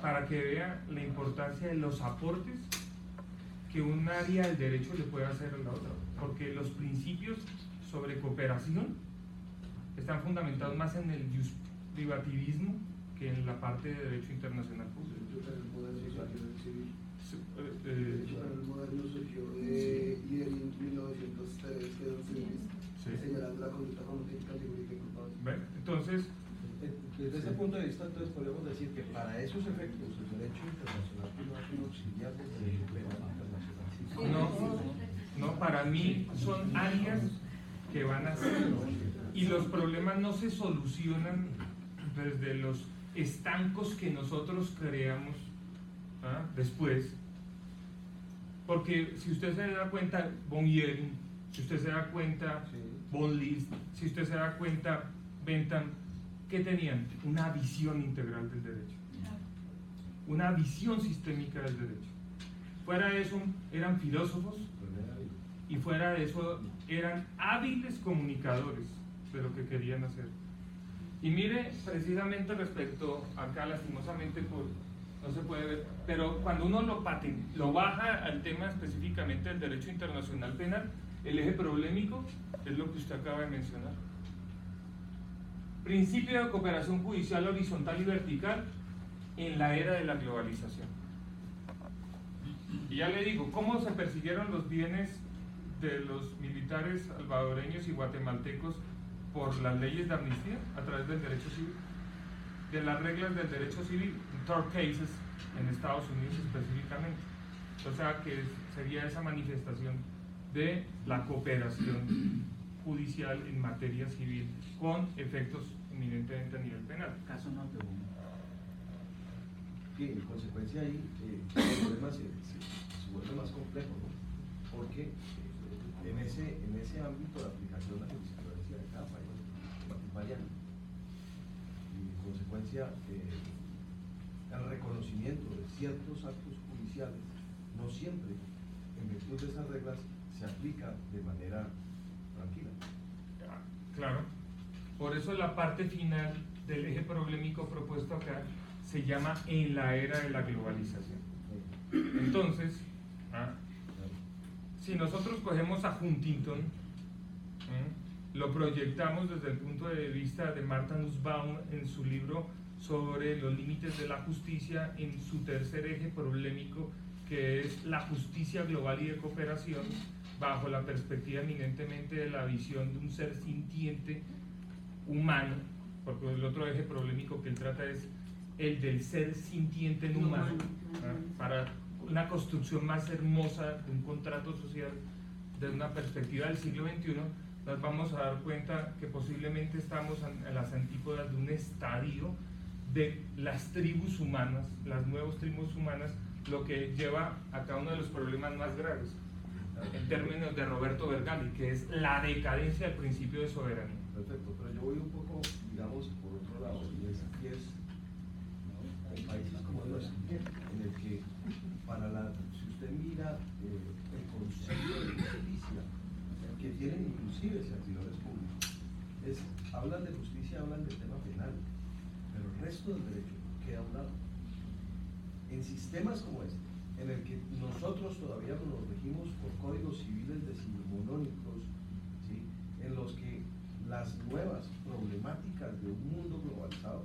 para que vea la importancia de los aportes que un área del derecho le puede hacer a la otra, porque los principios sobre cooperación están fundamentados más en el privativismo que en la parte de derecho internacional público. El moderno civil. El moderno surgió de 1903, que era un señalando la conducta fonológica, jurídica y culpable. Entonces, desde ese punto de vista, entonces podríamos decir que para esos efectos el derecho internacional no es un auxiliar del derecho penal internacional. no, para mí son áreas que van a ser, y los problemas no se solucionan desde los estancos que nosotros creamos después, porque si usted se da cuenta, von Jering, si usted se da cuenta, von List, si usted se da cuenta, Bentham, ¿qué tenían? Una visión integral del derecho, una visión sistémica del derecho. Fuera de eso eran filósofos y fuera de eso eran hábiles comunicadores de lo que querían hacer. Y mire, precisamente respecto, acá lastimosamente no se puede ver, pero cuando uno lo baja al tema específicamente del derecho internacional penal, el eje problemático es lo que usted acaba de mencionar. Principio de cooperación judicial horizontal y vertical en la era de la globalización. Y ya le digo, ¿cómo se persiguieron los bienes de los militares salvadoreños y guatemaltecos por las leyes de amnistía? A través del derecho civil, de las reglas del derecho civil, en tort cases en Estados Unidos específicamente. O sea que sería esa manifestación de la cooperación judicial en materia civil con efectos eminentemente a nivel penal. Caso no te que en consecuencia ahí el problema se vuelve más complejo, ¿no? Porque en ese ámbito de aplicación de la jurisprudencia de cada país es variable. Y en consecuencia el reconocimiento de ciertos actos judiciales no siempre, en virtud de esas reglas, se aplica de manera tranquila. Claro. Por eso la parte final del eje problemático propuesto acá se llama en la era de la globalización. Entonces, si nosotros cogemos a Huntington, lo proyectamos desde el punto de vista de Martha Nussbaum en su libro sobre los límites de la justicia, en su tercer eje problemático, que es la justicia global y de cooperación, bajo la perspectiva eminentemente de la visión de un ser sintiente humano, porque el otro eje problemático que él trata es el del ser sintiente en humano, para una construcción más hermosa de un contrato social desde una perspectiva del siglo XXI. Nos vamos a dar cuenta que posiblemente estamos en las antípodas de un estadio de las tribus humanas, las nuevas tribus humanas, lo que lleva a cada uno de los problemas más graves, en términos de Roberto Vergali, que es la decadencia del principio de soberanía. Perfecto, pero yo voy un poco, digamos, por otro lado, y es en países como el nuestro, en el que si usted mira el concepto de justicia que tienen inclusive servidores públicos, hablan de justicia, hablan del tema penal, pero el resto del derecho queda a un lado. En sistemas como este, en el que nosotros todavía nos regimos por códigos civiles decimonónicos, ¿sí?, en los que las nuevas problemáticas de un mundo globalizado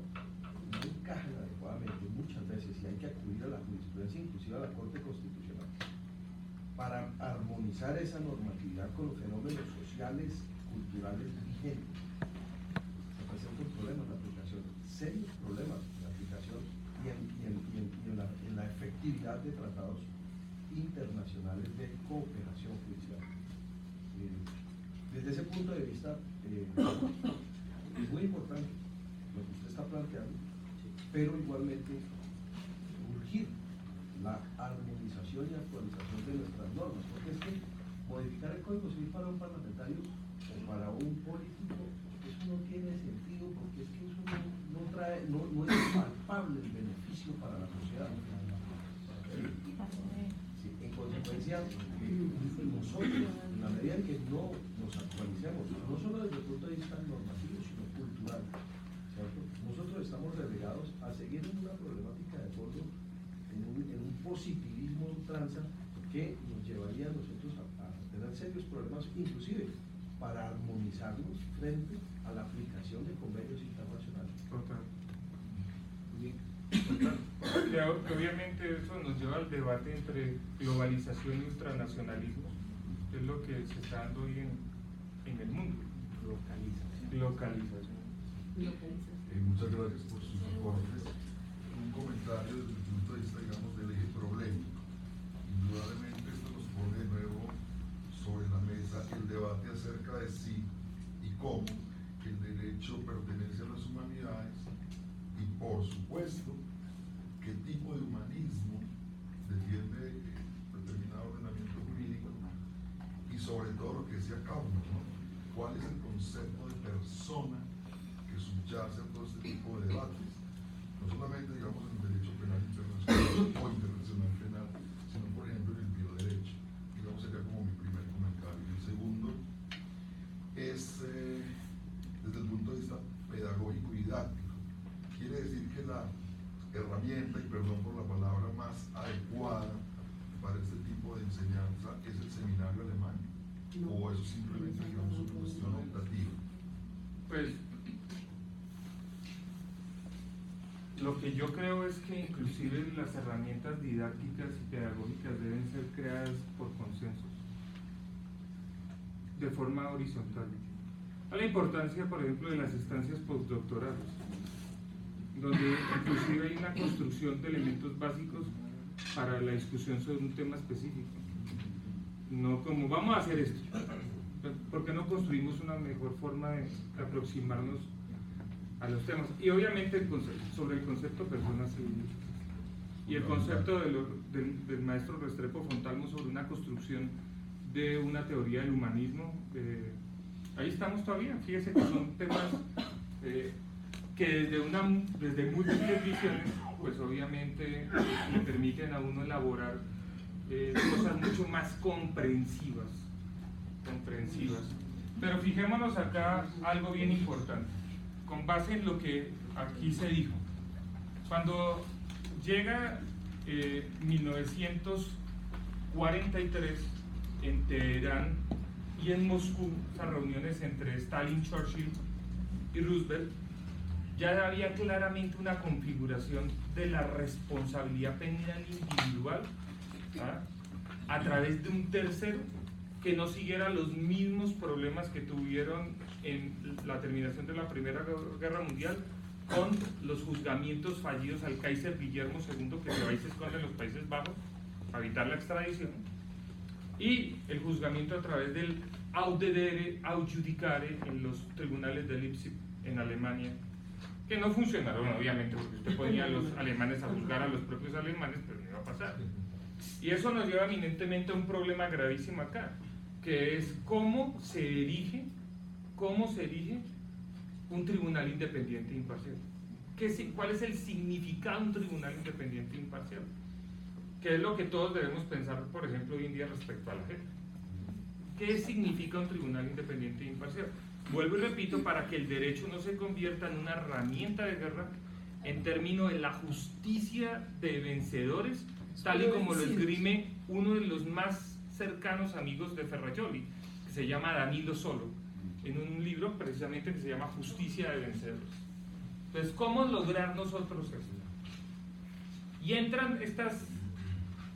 no encajan adecuadamente muchas veces, y hay que acudir a la jurisprudencia, inclusive a la Corte Constitucional, para armonizar esa normatividad con los fenómenos sociales, culturales vigentes. Se presenta un problema en la aplicación, serios problemas en la aplicación y en la efectividad de tratados internacionales de cooperación judicial. Desde ese punto de vista, es muy importante lo que usted está planteando, pero igualmente urgir la armonización y actualización de nuestras normas, porque es que modificar el Código Civil para un parlamentario o para un político, eso no tiene sentido, porque es que eso no es palpable el beneficio para la sociedad. Sí, en consecuencia, nosotros, en la medida en que no nos actualicemos, no solo desde el punto de vista normativo, sino cultural, ¿cierto?, nosotros estamos relegados a seguir en una problemática de fondo, en un positivismo ultranza que nos llevaría a nosotros a tener serios problemas, inclusive para armonizarnos frente a la aplicación de convenios internacionales. Total. Que obviamente eso nos lleva al debate entre globalización y ultranacionalismo, que es lo que se está dando hoy en el mundo. Localización. Muchas gracias por sus aportes. Un comentario desde el punto de vista, digamos, del eje problemático. Indudablemente esto nos pone de nuevo sobre la mesa el debate acerca de si y cómo el derecho pertenece a las humanidades y por supuesto, qué tipo de humanismo defiende determinado ordenamiento jurídico y sobre todo lo que decía Carlos, ¿no? ¿Cuál es el concepto de persona que subyace a todo este tipo de debates? No solamente, digamos, en el derecho penal internacional o internacional penal, sino, por ejemplo, en el bioderecho. Digamos, sería como mi primer comentario. Y el segundo es desde el punto de vista pedagógico y didáctico. Quiere decir que la herramienta, y perdón por la palabra, más adecuada para este tipo de enseñanza es el seminario alemán, o eso simplemente, digamos, una cuestión optativa. Pues lo que yo creo es que inclusive las herramientas didácticas y pedagógicas deben ser creadas por consensos, de forma horizontal. A la importancia, por ejemplo, de las estancias postdoctorales, donde inclusive hay una construcción de elementos básicos para la discusión sobre un tema específico. No como, vamos a hacer esto. ¿Por qué no construimos una mejor forma de aproximarnos a los temas? Y obviamente sobre el concepto personas y el concepto del maestro Restrepo Fontalmo sobre una construcción de una teoría del humanismo. Ahí estamos todavía. Fíjese que son temas que desde múltiples visiones, pues obviamente le permiten a uno elaborar cosas mucho más comprensivas. Pero fijémonos acá algo bien importante, con base en lo que aquí se dijo. Cuando llega 1943 en Teherán y en Moscú, esas reuniones entre Stalin, Churchill y Roosevelt, ya había claramente una configuración de la responsabilidad penal individual, ¿ah?, a través de un tercero que no siguiera los mismos problemas que tuvieron en la terminación de la Primera Guerra Mundial con los juzgamientos fallidos al Kaiser Guillermo II, que se va y se esconde en los Países Bajos para evitar la extradición, y el juzgamiento a través del Audedere Adjudicare en los tribunales de Leipzig en Alemania, que no funcionaron obviamente, porque usted ponía a los alemanes a juzgar a los propios alemanes, pero no iba a pasar. Y eso nos lleva eminentemente a un problema gravísimo acá, que es cómo se erige un tribunal independiente e imparcial. ¿Cuál es el significado de un tribunal independiente e imparcial? ¿Qué es lo que todos debemos pensar, por ejemplo, hoy en día respecto a la gente? ¿Qué significa un tribunal independiente e imparcial? Vuelvo y repito, para que el derecho no se convierta en una herramienta de guerra en términos de la justicia de vencedores, tal y como lo esgrime uno de los más cercanos amigos de Ferrajoli, que se llama Danilo Solo, en un libro precisamente que se llama Justicia de Vencedores. Entonces, ¿cómo lograr nosotros eso? Y entran estas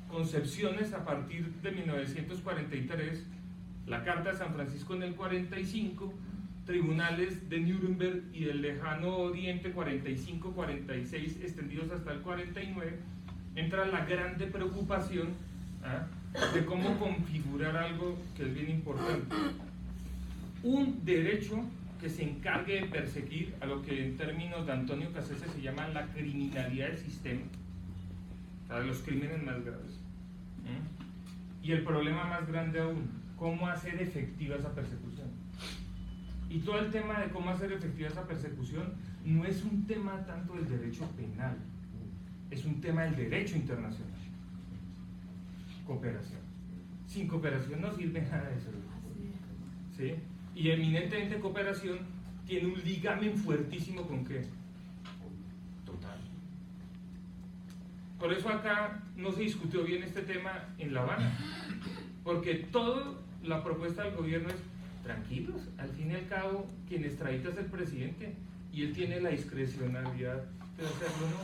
concepciones a partir de 1943, la Carta de San Francisco en el 45, tribunales de Nuremberg y del lejano Oriente 45-46 extendidos hasta el 49, entra la grande preocupación de cómo configurar algo que es bien importante. Un derecho que se encargue de perseguir a lo que en términos de Antonio Cassese se llama la criminalidad del sistema, o sea, de los crímenes más graves. Y el problema más grande aún, cómo hacer efectiva esa persecución. Y todo el tema de cómo hacer efectiva esa persecución no es un tema tanto del derecho penal, es un tema del derecho internacional. Cooperación. Sin cooperación no sirve nada de eso. ¿Sí? Y eminentemente cooperación tiene un ligamen fuertísimo con ¿qué? Total. Por eso acá no se discutió bien este tema en La Habana, porque toda la propuesta del gobierno es tranquilos, al fin y al cabo quien extradita es el presidente y él tiene la discrecionalidad de hacerlo, ¿no?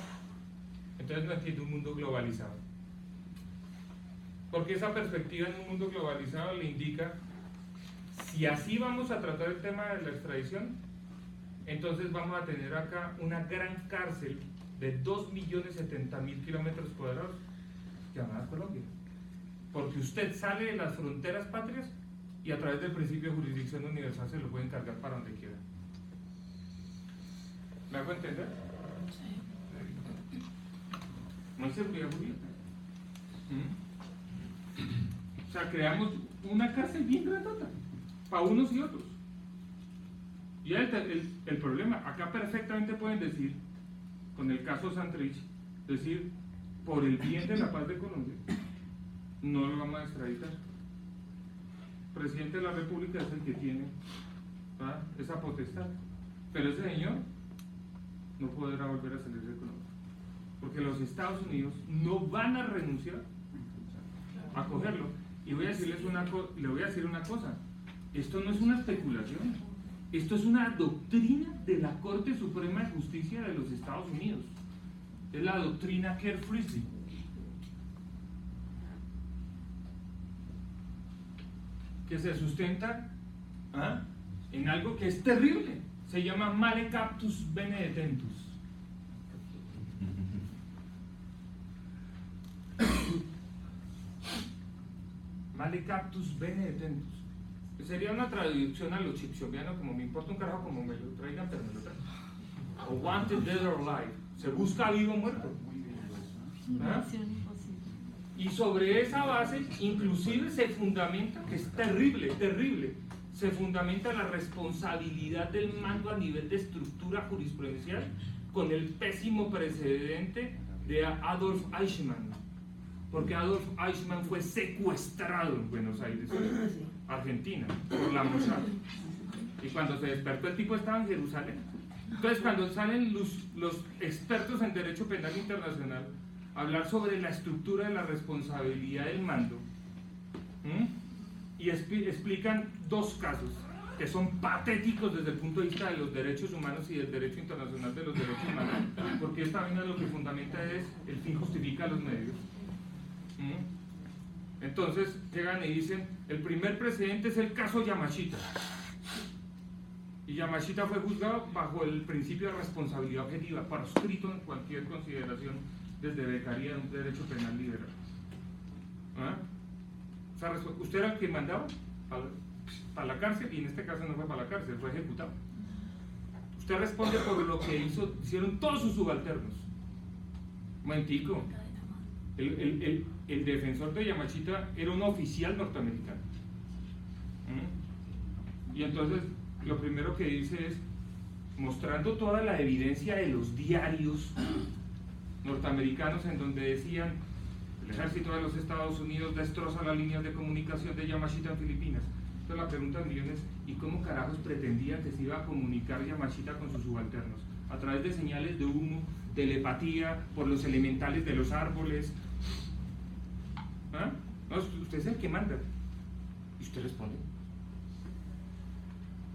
Entonces no entiende un mundo globalizado, porque esa perspectiva en un mundo globalizado le indica, si así vamos a tratar el tema de la extradición, entonces vamos a tener acá una gran cárcel de 2.070.000 kilómetros cuadrados llamada Colombia, porque usted sale de las fronteras patrias y a través del principio de jurisdicción universal se lo pueden cargar para donde quiera. ¿Me hago entender? Sí. No hay seguridad jurídica. O sea, creamos una cárcel bien grandota para unos y otros. Y el problema, acá perfectamente pueden decir, con el caso Santrich, decir, por el bien de la paz de Colombia, no lo vamos a extraditar. El presidente de la República es el que tiene esa potestad. Pero ese señor no podrá volver a salir de Colombia. Porque los Estados Unidos no van a renunciar a cogerlo. Y voy a decirles le voy a decir una cosa. Esto no es una especulación. Esto es una doctrina de la Corte Suprema de Justicia de los Estados Unidos. Es la doctrina Kerr-Frisbee. Que se sustenta en algo que es terrible. Se llama male captus bene detentus. Male captus bene detentus. Sería una traducción a lo chipchoviano, como me importa un carajo como me lo traigan, pero me lo traigan. O wanted dead or alive. Se busca vivo o muerto. Y sobre esa base, inclusive se fundamenta, que es terrible, terrible, se fundamenta la responsabilidad del mando a nivel de estructura jurisprudencial con el pésimo precedente de Adolf Eichmann. Porque Adolf Eichmann fue secuestrado en Buenos Aires, Argentina, por la Mossad. Y cuando se despertó, el tipo estaba en Jerusalén. Entonces, cuando salen los expertos en derecho penal internacional a hablar sobre la estructura de la responsabilidad del mando, y explican dos casos que son patéticos desde el punto de vista de los derechos humanos y del derecho internacional de los derechos humanos, porque esta vaina lo que fundamenta es el fin justifica los medios. Entonces llegan y dicen, el primer precedente es el caso Yamashita, y Yamashita fue juzgado bajo el principio de responsabilidad objetiva, proscrito en cualquier consideración desde becaría de un derecho penal liberal. O sea, usted era el que mandaba para la cárcel, y en este caso no fue para la cárcel, fue ejecutado. Usted responde por lo que hicieron todos sus subalternos. Momentico. El defensor de Yamashita era un oficial norteamericano. Y entonces lo primero que dice es, mostrando toda la evidencia de los diarios norteamericanos en donde decían, el ejército de los Estados Unidos destroza las líneas de comunicación de Yamashita en Filipinas. Entonces la pregunta del millón es, ¿y cómo carajos pretendían que se iba a comunicar Yamashita con sus subalternos? A través de señales de humo, telepatía, por los elementales de los árboles. No, usted es el que manda. Y usted responde.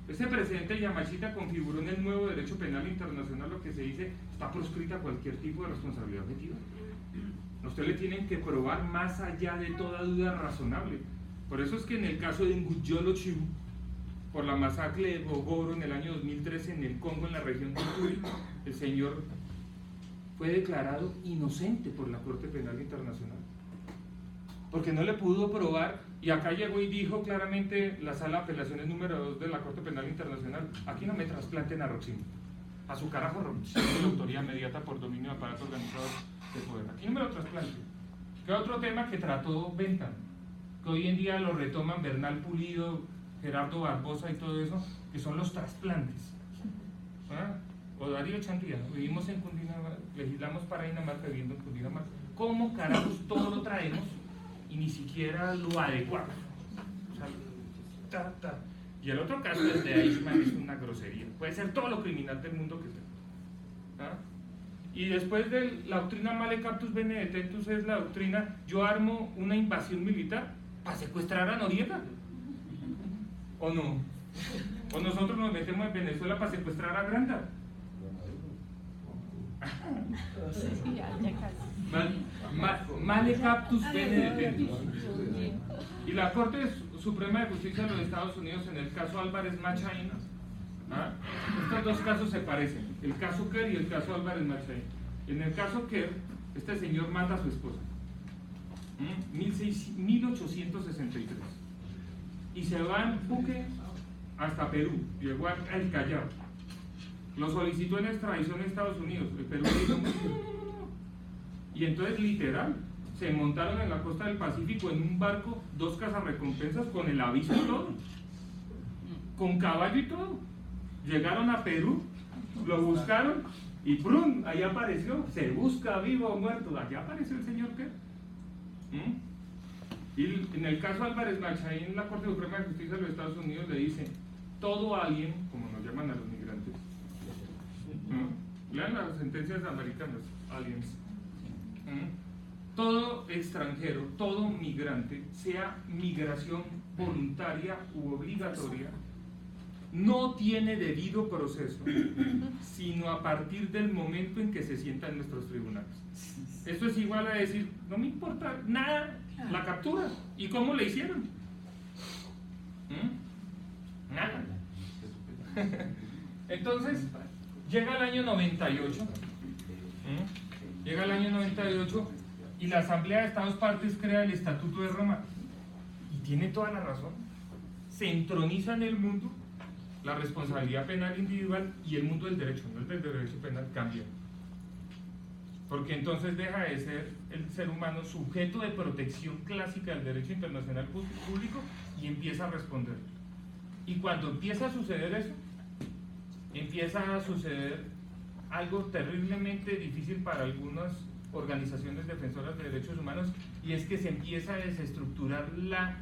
Ese precedente de Yamashita configuró en el nuevo derecho penal internacional lo que se dice, está proscrita cualquier tipo de responsabilidad objetiva. A usted le tienen que probar más allá de toda duda razonable. Por eso es que en el caso de Nguyolo Chiu, por la masacre de Bogoro en el año 2013 en el Congo, en la región de Ituri, el señor fue declarado inocente por la Corte Penal Internacional. Porque no le pudo probar, y acá llegó y dijo claramente la sala de apelaciones número 2 de la Corte Penal Internacional, aquí no me trasplanten a Roxim, a su carajo Roxim, de autoría inmediata por dominio de aparatos organizados de poder, aquí no me lo trasplanten. ¿Qué otro tema que trató Bentham? Que hoy en día lo retoman Bernal Pulido, Gerardo Barbosa y todo eso, que son los trasplantes. O Darío Chantía, vivimos en Cundinamarca, legislamos para Dinamarca viviendo en Cundinamarca. ¿Cómo carajos todo lo traemos y ni siquiera lo adecuamos? O sea, Y el otro caso es de Eichmann, es una grosería. Puede ser todo lo criminal del mundo que sea. Y después de la doctrina male captus bene detentus es la doctrina, yo armo una invasión militar para secuestrar a Noriega. ¿O no? ¿O nosotros nos metemos en Venezuela para secuestrar a Granda? Male captus bene detentus. Y la Corte Suprema de Justicia de los Estados Unidos en el caso Álvarez Machain, estos dos casos se parecen, el caso Kerr y el caso Álvarez Machain. En el caso Kerr, este señor mata a su esposa, 1863, y se va en buque hasta Perú, llegó al Callao, lo solicitó en extradición a Estados Unidos. El Perú dijo, Y entonces literal, se montaron en la costa del Pacífico en un barco, 2 cazarrecompensas con el aviso y todo, con caballo y todo. Llegaron a Perú, lo buscaron y ¡prum! Ahí apareció, se busca vivo o muerto, allá apareció el señor ¿qué? Y en el caso Álvarez Macha, ahí en la Corte Suprema de Justicia de los Estados Unidos le dice, todo alien, como nos llaman a los migrantes, lean las sentencias americanas, aliens, todo extranjero, todo migrante, sea migración voluntaria u obligatoria, no tiene debido proceso, sino a partir del momento en que se sienta en nuestros tribunales. Esto es igual a decir, no me importa nada la captura. ¿Y cómo le hicieron? Nada. Entonces, llega el año 98, llega el año 98 y la Asamblea de Estados Partes crea el Estatuto de Roma. Y tiene toda la razón. Se entroniza en el mundo la responsabilidad penal individual y el mundo del derecho, no el del derecho penal, cambia. Porque entonces deja de ser el ser humano sujeto de protección clásica del derecho internacional público y empieza a responder. Y cuando empieza a suceder eso, empieza a suceder algo terriblemente difícil para algunas organizaciones defensoras de derechos humanos, y es que se empieza a desestructurar la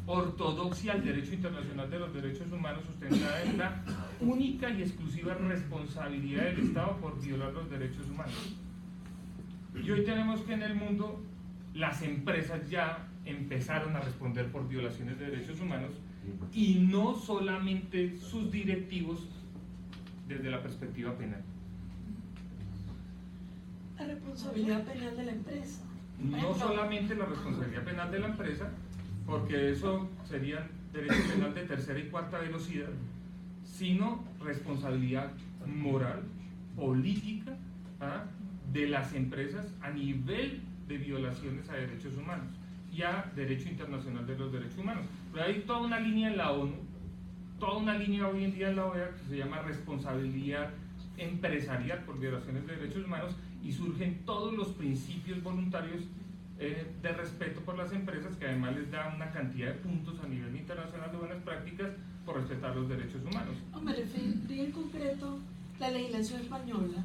ortodoxia al derecho internacional de los derechos humanos, sustentada en la única y exclusiva responsabilidad del Estado por violar los derechos humanos. Y hoy tenemos que en el mundo las empresas ya empezaron a responder por violaciones de derechos humanos, y no solamente sus directivos desde la perspectiva penal. La responsabilidad penal de la empresa. No solamente la responsabilidad penal de la empresa, porque eso sería derecho penal de tercera y cuarta velocidad, sino responsabilidad moral, política, de las empresas a nivel de violaciones a derechos humanos y a derecho internacional de los derechos humanos. Pero hay toda una línea en la ONU, toda una línea hoy en día en la OEA que se llama responsabilidad empresarial por violaciones de derechos humanos, y surgen todos los principios voluntarios de respeto por las empresas, que además les da una cantidad de puntos a nivel internacional de buenas prácticas por respetar los derechos humanos. Me referí en concreto a la legislación española,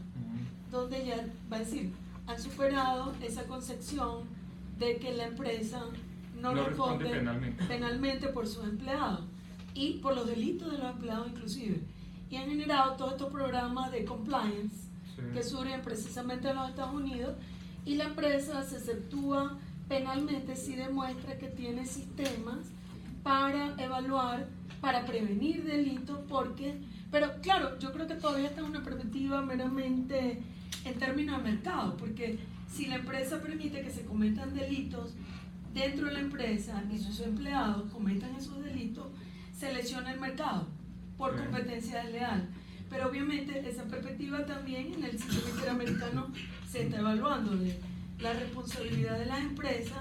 donde ya va a decir, han superado esa concepción de que la empresa no responde penalmente por sus empleados y por los delitos de los empleados inclusive, y han generado todos estos programas de compliance que surgen precisamente en los Estados Unidos, y la empresa se exceptúa penalmente si demuestra que tiene sistemas para evaluar, para prevenir delitos, pero claro, yo creo que todavía está en una perspectiva meramente en términos de mercado, porque si la empresa permite que se cometan delitos dentro de la empresa y sus empleados cometan esos delitos, se lesiona el mercado por competencia desleal. Pero obviamente esa perspectiva también en el sistema interamericano se está evaluando, de la responsabilidad de las empresas,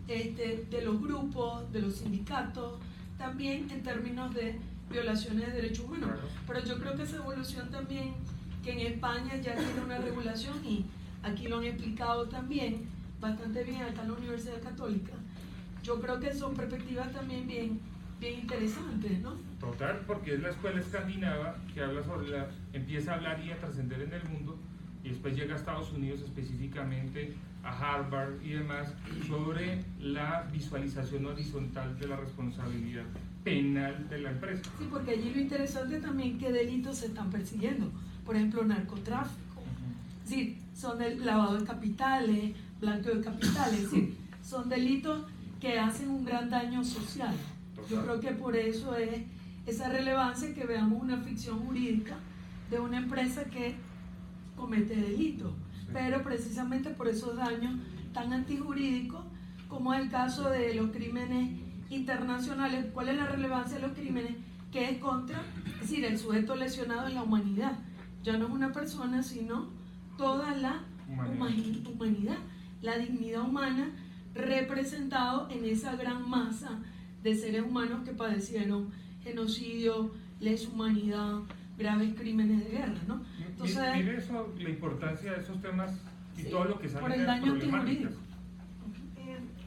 de los grupos, de los sindicatos, también en términos de violaciones de derechos humanos. Pero yo creo que esa evolución también, que en España ya tiene una regulación, y aquí lo han explicado también bastante bien acá en la Universidad Católica, yo creo que son perspectivas también bien interesantes, ¿no? Total, porque es la escuela escandinava que habla sobre empieza a hablar y a trascender en el mundo, y después llega a Estados Unidos, específicamente a Harvard y demás, sobre la visualización horizontal de la responsabilidad penal de la empresa. Sí, porque allí lo interesante también, qué delitos se están persiguiendo. Por ejemplo, narcotráfico. Es decir, son el lavado de capitales, blanqueo de capitales, es decir, son delitos que hacen un gran daño social. Yo creo que por eso es esa relevancia que veamos una ficción jurídica de una empresa que comete delitos, pero precisamente por esos daños tan antijurídicos, como es el caso de los crímenes internacionales. ¿Cuál es la relevancia de los crímenes? Que es contra, es decir, el sujeto lesionado en la humanidad. Ya no es una persona, sino toda la humanidad, la dignidad humana representado en esa gran masa de seres humanos que padecieron genocidio, lesa humanidad, graves crímenes de guerra, ¿no? Entonces, mire eso, la importancia de esos temas y Sí, todo lo que sale por el de las daño problemáticas. jurídico.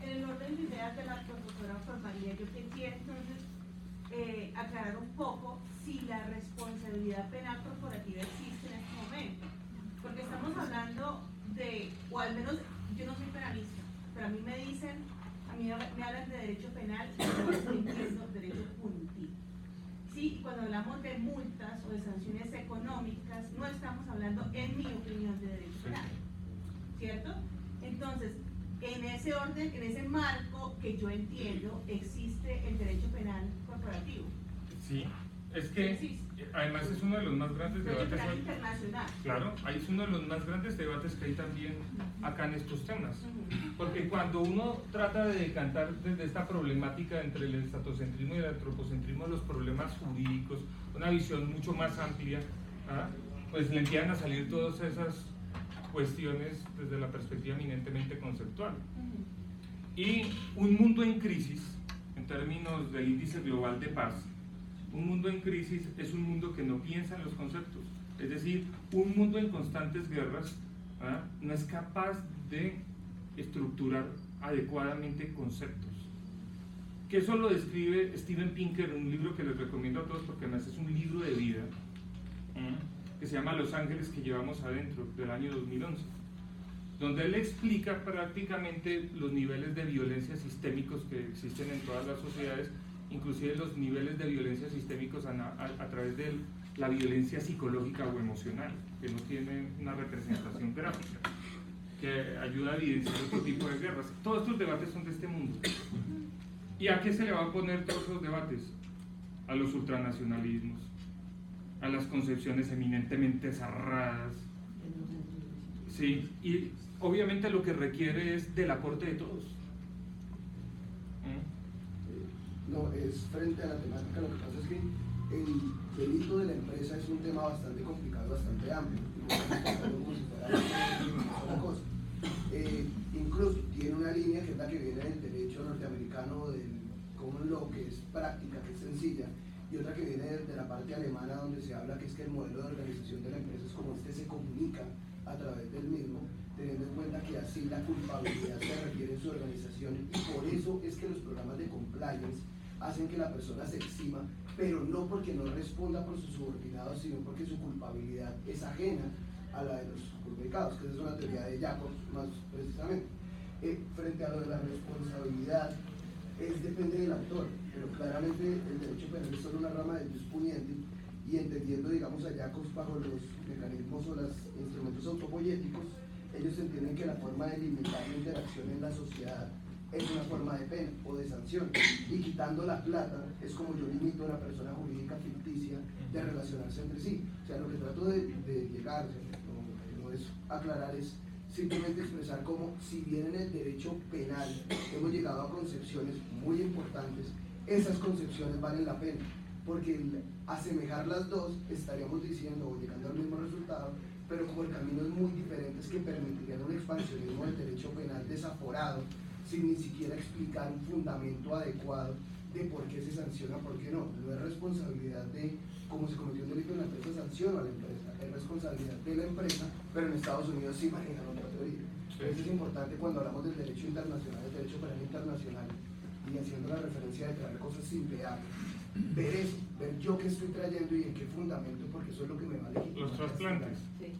En el orden de ideas de la profesora Formalía, yo quisiera entonces aclarar un poco si la responsabilidad penal corporativa existe en este momento. Porque estamos hablando de, o al menos yo no soy penalista, pero a mí me dicen, a mí me hablan de derecho penal y yo estoy entiendo derecho punitivo. Sí, y cuando hablamos de multas o de sanciones económicas, no estamos hablando, en mi opinión, de derecho penal. ¿Cierto? Entonces, en ese orden, en ese marco que yo entiendo, existe el derecho penal corporativo. Sí, es que Existe. además es uno de los más grandes Derecho debates. penal internacional. Claro, es uno de los más grandes debates que hay también acá en estos temas. Porque cuando uno trata de decantar desde esta problemática entre el estatocentrismo y el antropocentrismo, los problemas jurídicos, una visión mucho más amplia, pues le empiezan a salir todas esas cuestiones desde la perspectiva eminentemente conceptual. Y un mundo en crisis, en términos del índice global de paz, un mundo en crisis es un mundo que no piensa en los conceptos. Es decir, un mundo en constantes guerras no es capaz de estructurar adecuadamente conceptos. Que eso lo describe Steven Pinker en un libro que les recomiendo a todos porque además es un libro de vida, que se llama Los Ángeles que llevamos adentro, del año 2011, donde él explica prácticamente los niveles de violencia sistémicos que existen en todas las sociedades, inclusive los niveles de violencia sistémicos a través de la violencia psicológica o emocional, que no tiene una representación gráfica, que ayuda a evidenciar otro tipo de guerras. Todos estos debates son de este mundo. ¿Y a qué se le van a poner todos esos debates? A los ultranacionalismos, a las concepciones eminentemente cerradas. Sí, y obviamente lo que requiere es del aporte de todos. No, es frente a la temática, lo que pasa es que el delito de la empresa es un tema bastante complicado, bastante amplio, y no estamos tratando como si fuera una sola cosa. Incluso tiene una línea que es la que viene del derecho norteamericano, del common law, que es práctica, que es sencilla, y otra que viene de la parte alemana, donde se habla que es que el modelo de organización de la empresa es como se comunica a través del mismo, teniendo en cuenta que así la culpabilidad se requiere en su organización, y por eso es que los programas de compliance hacen que la persona se exima, pero no porque no responda por sus subordinados, sino porque su culpabilidad es ajena a la de los comunicados, que esa es una teoría de Jacobs más precisamente. Frente a lo de la responsabilidad, depende del autor, pero claramente el derecho penal es solo una rama del jus puniendi, y entendiendo, digamos, a Jacobs bajo los mecanismos o los instrumentos autopoyéticos, ellos entienden que la forma de limitar la interacción en la sociedad es una forma de pena o de sanción, y quitando la plata es como yo limito a una persona jurídica ficticia de relacionarse entre sí. O sea, lo que trato de llegar, no es aclarar, es simplemente expresar como si bien en el derecho penal hemos llegado a concepciones muy importantes, esas concepciones valen la pena, porque el asemejar las dos estaríamos diciendo o llegando al mismo resultado, pero como el camino es muy diferente, es que permitirían un expansionismo del derecho penal desaforado, sin ni siquiera explicar un fundamento adecuado de por qué se sanciona, por qué no. No es responsabilidad de, como se cometió un delito en la empresa, sanciona a la empresa, es responsabilidad de la empresa, pero en Estados Unidos sí manejan otra teoría. Eso es importante cuando hablamos del derecho internacional, del derecho penal internacional, y haciendo la referencia de traer cosas sin ver eso, ver yo qué estoy trayendo y en qué fundamento, porque eso es lo que me va a legitimar. Los trasplantes. Sí.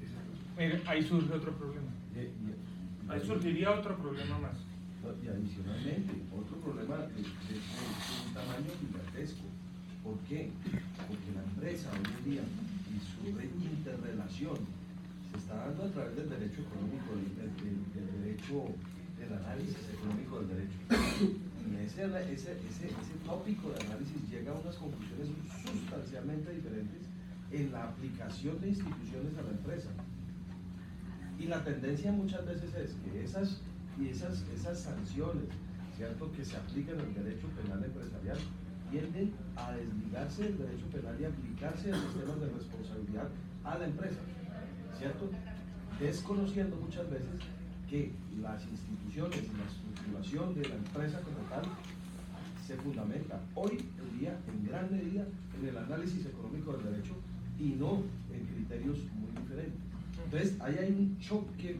Mire, ahí surge otro problema. Ahí surgiría otro problema más. Y adicionalmente, otro problema de un tamaño gigantesco. ¿Por qué? Porque la empresa hoy en día y su interrelación se está dando a través del derecho económico, del derecho, del análisis económico del derecho. Y ese tópico de análisis llega a unas conclusiones sustancialmente diferentes en la aplicación de instituciones a la empresa. Y la tendencia muchas veces es que esas sanciones, ¿cierto?, que se aplican en el derecho penal empresarial, tienden a desligarse del derecho penal y aplicarse a sistemas de responsabilidad a la empresa, ¿cierto? Desconociendo muchas veces que las instituciones y la estructuración de la empresa como tal se fundamenta hoy en día en gran medida en el análisis económico del derecho y no en criterios muy diferentes. Entonces, ahí hay un choque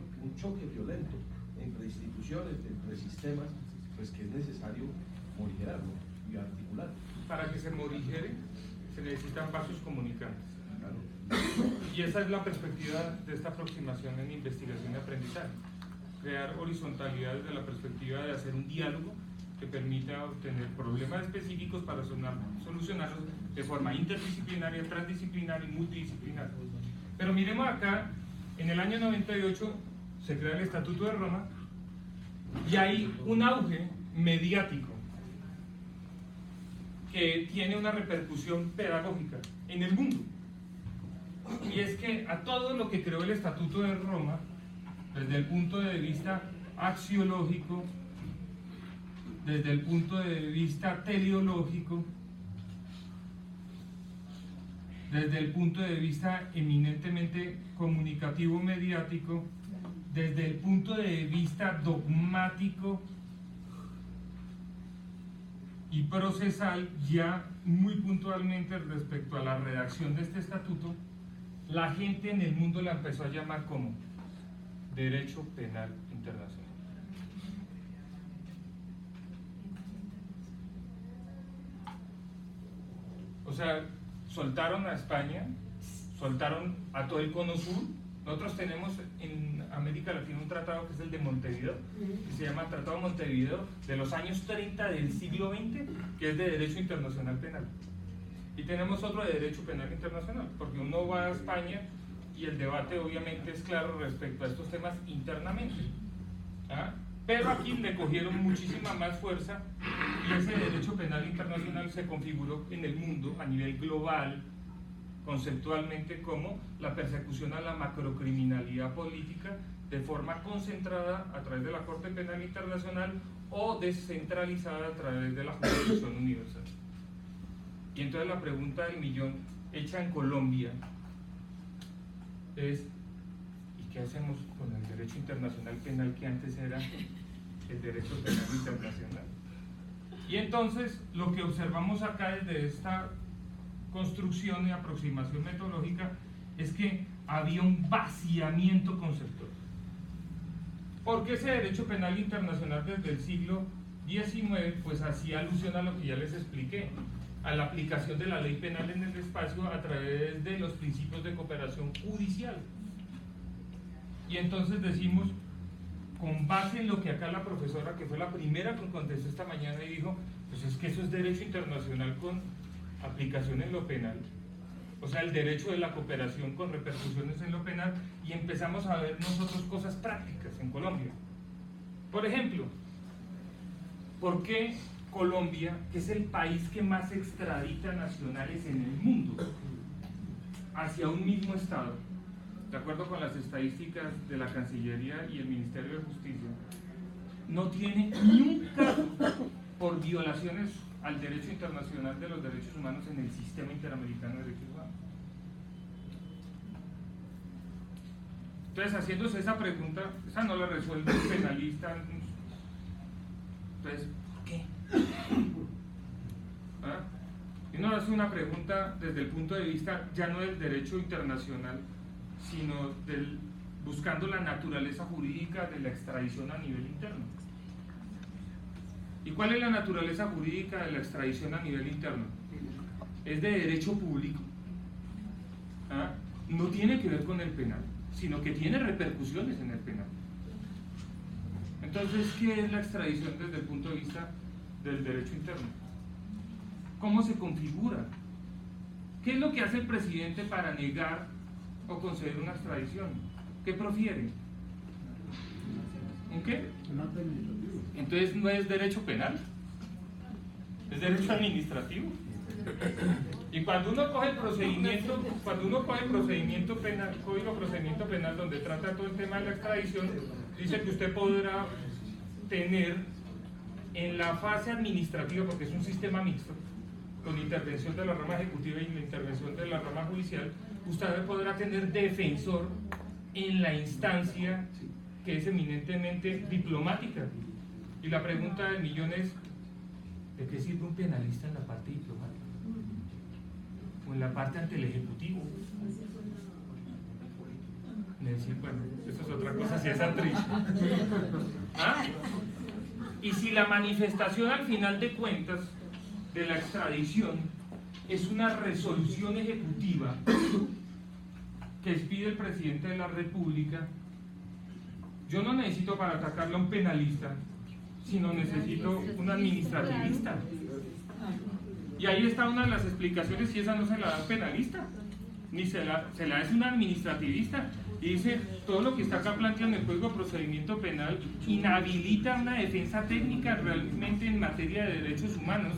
violento entre instituciones, entre sistemas, pues que es necesario morigerarlo y articular. Para que se morigere, se necesitan vasos comunicantes. Claro. Y esa es la perspectiva de esta aproximación en investigación y aprendizaje. Crear horizontalidad desde la perspectiva de hacer un diálogo que permita obtener problemas específicos para solucionarlos de forma interdisciplinaria, transdisciplinaria y multidisciplinaria. Pero miremos acá, en el año 98 se crea el Estatuto de Roma y hay un auge mediático que tiene una repercusión pedagógica en el mundo. Y es que a todo lo que creó el Estatuto de Roma, desde el punto de vista axiológico, desde el punto de vista teleológico, desde el punto de vista eminentemente comunicativo mediático, desde el punto de vista dogmático y procesal, ya muy puntualmente respecto a la redacción de este estatuto, la gente en el mundo la empezó a llamar como Derecho Penal Internacional. O sea, soltaron a España, soltaron a todo el cono sur. Nosotros tenemos en América Latina un tratado que es el de Montevideo, que se llama Tratado de Montevideo de los años 30 del siglo XX, que es de Derecho Internacional Penal. Y tenemos otro de Derecho Penal Internacional, porque uno va a España y el debate obviamente es claro respecto a estos temas internamente. ¿Ah? Pero aquí le cogieron muchísima más fuerza y ese Derecho Penal Internacional se configuró en el mundo a nivel global, conceptualmente, como la persecución a la macrocriminalidad política de forma concentrada a través de la Corte Penal Internacional o descentralizada a través de la Jurisdicción Universal. Y entonces la pregunta del millón hecha en Colombia es: ¿y qué hacemos con el derecho internacional penal que antes era el derecho penal internacional? Y entonces lo que observamos acá desde esta construcción y aproximación metodológica es que había un vaciamiento conceptual. Porque ese derecho penal internacional desde el siglo XIX pues hacía alusión a lo que ya les expliqué, a la aplicación de la ley penal en el espacio a través de los principios de cooperación judicial. Y entonces decimos, con base en lo que acá la profesora, que fue la primera que contestó esta mañana y dijo, pues es que eso es derecho internacional con aplicación en lo penal, o sea, el derecho de la cooperación con repercusiones en lo penal, y empezamos a ver nosotros cosas prácticas en Colombia. Por ejemplo, ¿por qué Colombia, que es el país que más extradita nacionales en el mundo hacia un mismo estado, de acuerdo con las estadísticas de la Cancillería y el Ministerio de Justicia, no tiene ni un caso por violaciones al derecho internacional de los derechos humanos en el sistema interamericano de derechos humanos? Entonces, haciéndose esa pregunta, esa no la resuelve un penalista. Entonces, ¿por qué? ¿Ah? Y uno hace una pregunta desde el punto de vista ya no del derecho internacional, sino buscando la naturaleza jurídica de la extradición a nivel interno. ¿Y cuál es la naturaleza jurídica de la extradición a nivel interno? Es de derecho público. ¿Ah? No tiene que ver con el penal, sino que tiene repercusiones en el penal. Entonces, ¿qué es la extradición desde el punto de vista del derecho interno? ¿Cómo se configura? ¿Qué es lo que hace el presidente para negar o conceder una extradición? ¿Qué profiere? ¿Un qué? Entonces no es derecho penal, es derecho administrativo. Y cuando uno coge el procedimiento, penal, código procedimiento penal, donde trata todo el tema de la extradición, dice que usted podrá tener en la fase administrativa, porque es un sistema mixto, con intervención de la rama ejecutiva y la intervención de la rama judicial, usted podrá tener defensor en la instancia que es eminentemente diplomática. Y la pregunta del millón es, ¿de qué sirve un penalista en la parte diplomática? ¿O en la parte ante el ejecutivo? decir, bueno, eso es otra cosa, si es atriz. ¿Ah? Y si la manifestación al final de cuentas de la extradición es una resolución ejecutiva que expide el presidente de la República, yo no necesito para atacarle a un penalista, sino necesito un administrativista. Y ahí está una de las explicaciones, y esa no se la da el penalista, ni se la es un administrativista. Y dice, todo lo que está acá planteado en el Código de Procedimiento Penal inhabilita una defensa técnica realmente en materia de derechos humanos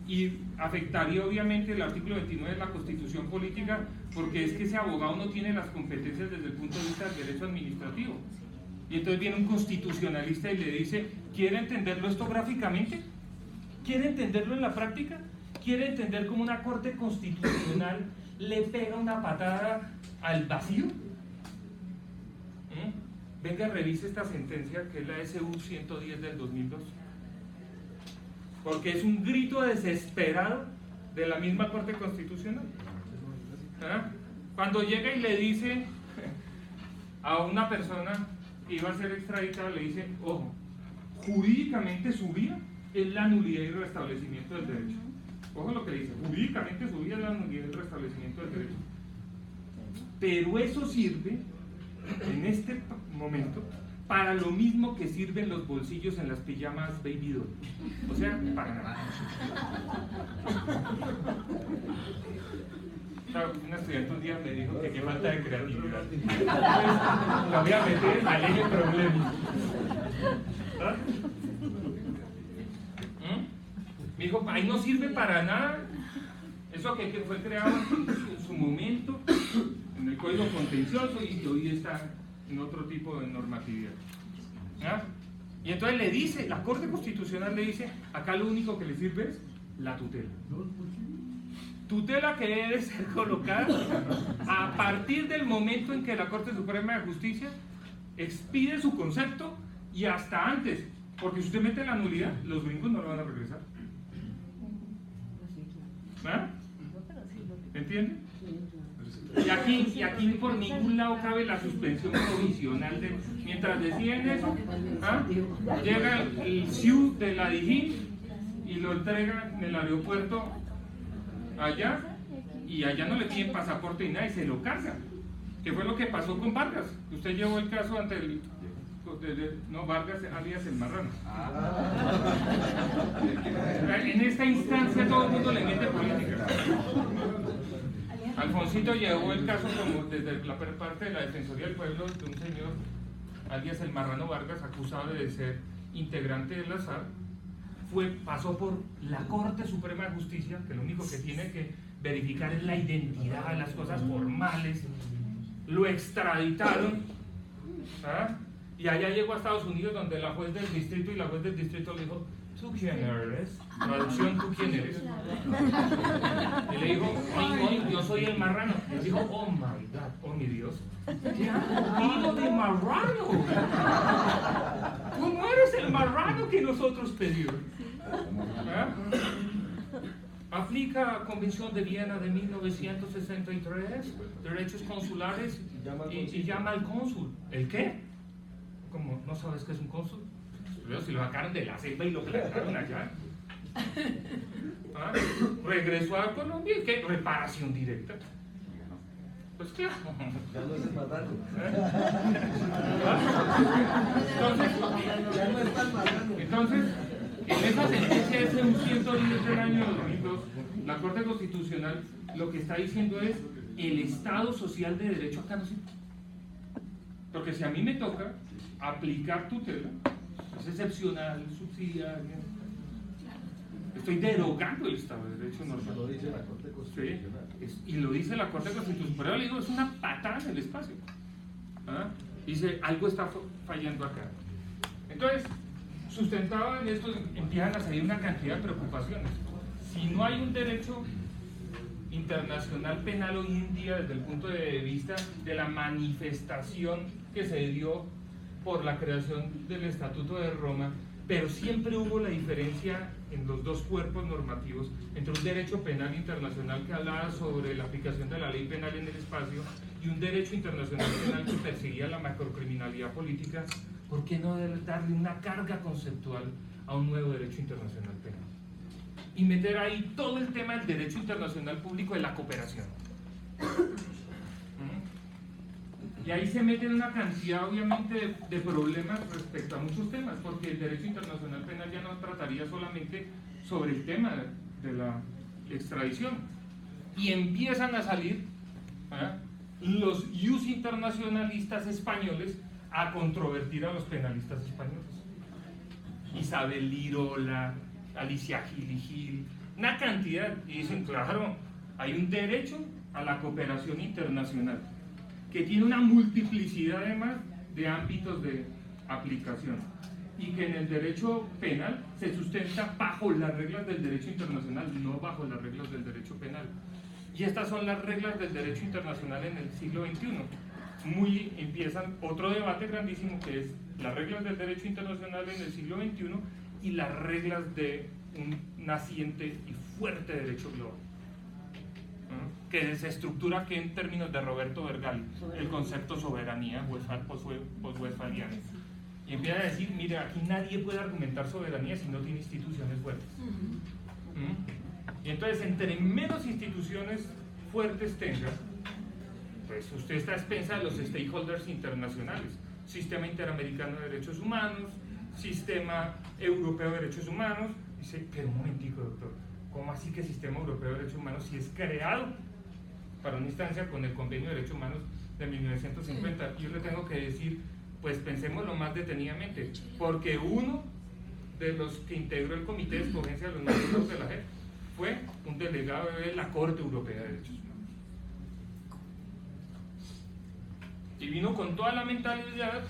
y afectaría obviamente el artículo 29 de la Constitución Política, porque es que ese abogado no tiene las competencias desde el punto de vista del derecho administrativo. Y entonces viene un constitucionalista y le dice, ¿quiere entenderlo esto gráficamente? ¿Quiere entenderlo en la práctica? ¿Quiere entender cómo una corte constitucional le pega una patada al vacío? Venga, revise esta sentencia que es la SU 110 del 2002, porque es un grito desesperado de la misma Corte Constitucional. ¿Ah? Cuando llega y le dice a una persona que iba a ser extraditada, le dice, ojo, jurídicamente su vía es la nulidad y restablecimiento del derecho. Ojo lo que dice, jurídicamente su vía es la nulidad y restablecimiento del derecho. Pero eso sirve en este momento para lo mismo que sirven los bolsillos en las pijamas Baby Doll. O sea, para nada. Un estudiante un día me dijo que qué falta de creatividad. Entonces, la voy a meter al eje problema. ¿Ah? Me dijo, ahí no sirve para nada. Eso que fue creado en su momento en el Código Contencioso y hoy está en otro tipo de normatividad. ¿Ah? Y entonces le dice, la Corte Constitucional le dice, acá lo único que le sirve es la tutela. Tutela que debe ser colocada a partir del momento en que la Corte Suprema de Justicia expide su concepto y hasta antes, porque si usted mete la nulidad, los gringos no lo van a regresar. ¿Ah? ¿Entiende? Y aquí por ningún lado cabe la suspensión provisional mientras deciden eso. ¿Ah? Llega el SIU de la Dijín y lo entrega en el aeropuerto allá, y allá no le piden pasaporte ni nada y se lo cargan, que fue lo que pasó con Vargas. Usted llevó el caso ante el Vargas alias el Marrano. En esta instancia todo el mundo le mete política. Alfonsito llevó el caso como desde la parte de la Defensoría del Pueblo de un señor alias el Marrano Vargas, acusado de ser integrante del Azar. Pasó por la Corte Suprema de Justicia, que lo único que tiene que verificar es la identidad, las cosas formales. Lo extraditaron, ¿ah? Y allá llegó a Estados Unidos, donde la juez del distrito y la juez del distrito le dijo, ¿tú quién eres? Traducción, ¿tú quién eres? Y le dijo, yo soy el Marrano. Y dijo, oh my God, oh mi Dios, ¿qué apellido de Marrano? Tú no eres el Marrano que nosotros pedimos. ¿Ah? Aplica Convención de Viena de 1963, derechos consulares, y llama al cónsul. ¿El qué? ¿Cómo? ¿No sabes qué es un cónsul? Pero si lo sacaron de la selva y lo plantaron allá. ¿Ah? Regresó a Colombia y ¿qué? Reparación directa. Pues claro. Ya no es el Marrano. Entonces, en esa sentencia de ese 110 del año 2002, la Corte Constitucional lo que está diciendo es el Estado social de derecho acá no sirve. Porque si a mí me toca aplicar tutela, es excepcional, subsidiaria. Estoy derogando el Estado de Derecho normal. Lo dice la Corte Constitucional. Sí, y lo dice la Corte Constitucional. Pero yo le digo, es una patada en el espacio. ¿Ah? Dice, algo está fallando acá. Entonces, sustentado en esto, empiezan a salir una cantidad de preocupaciones. Si no hay un derecho internacional penal hoy en día desde el punto de vista de la manifestación que se dio por la creación del Estatuto de Roma, pero siempre hubo la diferencia en los dos cuerpos normativos entre un derecho penal internacional que hablaba sobre la aplicación de la ley penal en el espacio y un derecho internacional penal que perseguía la macrocriminalidad política. ¿Por qué no darle una carga conceptual a un nuevo derecho internacional penal? Y meter ahí todo el tema del derecho internacional público de la cooperación. Y ahí se meten una cantidad, obviamente, de problemas respecto a muchos temas, porque el derecho internacional penal ya no trataría solamente sobre el tema de la extradición. Y empiezan a salir los ius internacionalistas españoles a controvertir a los penalistas españoles. Isabel Lirola, Alicia Gil y Gil, una cantidad, y dicen, claro, hay un derecho a la cooperación internacional que tiene una multiplicidad además de ámbitos de aplicación y que en el derecho penal se sustenta bajo las reglas del derecho internacional, no bajo las reglas del derecho penal. Y estas son las reglas del derecho internacional en el siglo XXI. Empiezan otro debate grandísimo que es las reglas del derecho internacional en el siglo XXI y las reglas de un naciente y fuerte derecho global, que se estructura que en términos de Roberto Vergali, el concepto soberanía post-westfaliana. Y empieza a decir, mire, aquí nadie puede argumentar soberanía si no tiene instituciones fuertes. Y entonces, entre menos instituciones fuertes tenga, pues usted está a expensas de los stakeholders internacionales, Sistema Interamericano de Derechos Humanos, Sistema Europeo de Derechos Humanos. Dice, pero un momentico, doctor, ¿cómo así que Sistema Europeo de Derechos Humanos si es creado para una instancia con el Convenio de Derechos Humanos de 1950? Yo le tengo que decir, pues pensémoslo más detenidamente, porque uno de los que integró el Comité de Escogencia de los Miembros de la JEP fue un delegado de la Corte Europea de Derechos Humanos. Y vino con toda la mentalidad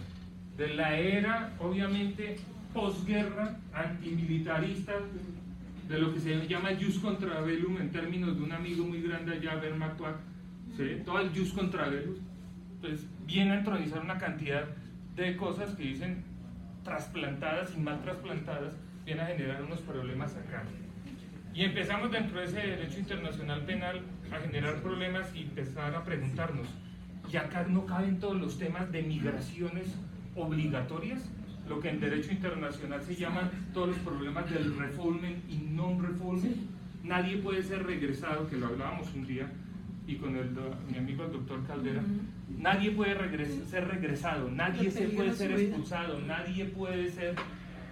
de la era, obviamente, posguerra, antimilitarista, de lo que se llama jus contra bellum en términos de un amigo muy grande allá, Bernard, ¿sí? Todo el jus contra bellum. Entonces viene a entronizar una cantidad de cosas que dicen trasplantadas y mal trasplantadas, viene a generar unos problemas acá. Y empezamos dentro de ese derecho internacional penal a generar problemas y empezar a preguntarnos, ¿y acá no caben todos los temas de migraciones obligatorias? Lo que en derecho internacional se llaman todos los problemas del refoulement y non-refoulement. Nadie puede ser regresado, que lo hablábamos un día, y con mi amigo el doctor Caldera, nadie puede ser regresado, nadie puede ser expulsado, nadie puede ser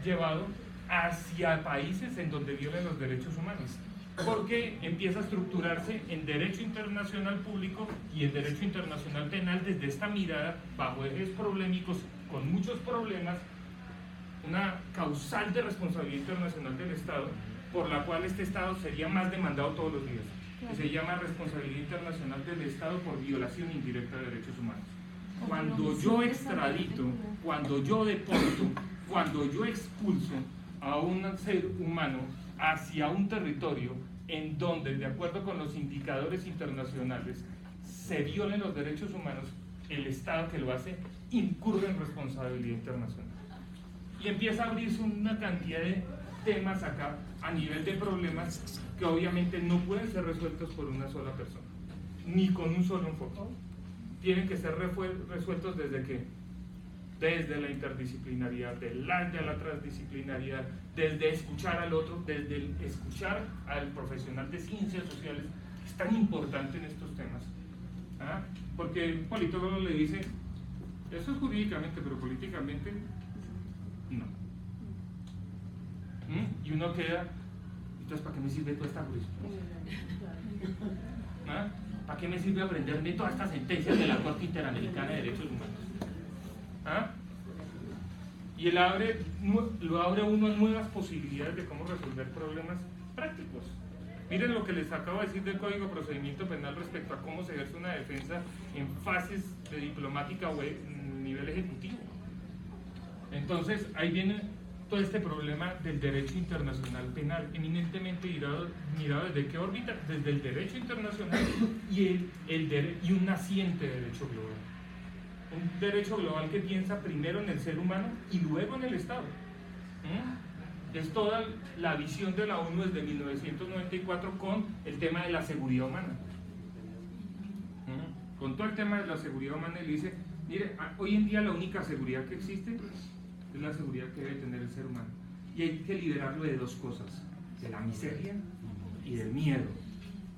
llevado hacia países en donde violen los derechos humanos, porque empieza a estructurarse en derecho internacional público y en derecho internacional penal desde esta mirada, bajo ejes problemáticos, con muchos problemas, una causal de responsabilidad internacional del Estado, por la cual este Estado sería más demandado todos los días, que se llama responsabilidad internacional del Estado por violación indirecta de derechos humanos. Cuando yo extradito, cuando yo deporto, cuando yo expulso a un ser humano hacia un territorio en donde, de acuerdo con los indicadores internacionales, se violen los derechos humanos, el Estado que lo hace incurre en responsabilidad internacional. Y empieza a abrirse una cantidad de temas acá a nivel de problemas que obviamente no pueden ser resueltos por una sola persona, ni con un solo enfoque. Tienen que ser resueltos desde la interdisciplinariedad, de la transdisciplinariedad, desde escuchar al otro, desde el escuchar al profesional de ciencias sociales, que es tan importante en estos temas. Porque un politólogo le dice, eso es jurídicamente, pero políticamente no. Y uno queda, entonces ¿para qué me sirve toda esta jurisprudencia? ¿Para qué me sirve aprenderme todas estas sentencias de la Corte Interamericana de Derechos Humanos? Y lo abre uno a nuevas posibilidades de cómo resolver problemas prácticos. Miren lo que les acabo de decir del Código de Procedimiento Penal respecto a cómo se ejerce una defensa en fases de diplomática o en nivel ejecutivo. Entonces, ahí viene todo este problema del derecho internacional penal, eminentemente mirado desde qué órbita, desde el derecho internacional y un naciente derecho global. Un derecho global que piensa primero en el ser humano y luego en el Estado. Es toda la visión de la ONU desde 1994 con el tema de la seguridad humana. Con todo el tema de la seguridad humana, él dice, mire, hoy en día la única seguridad que existe es la seguridad que debe tener el ser humano. Y hay que liberarlo de dos cosas, de la miseria y del miedo,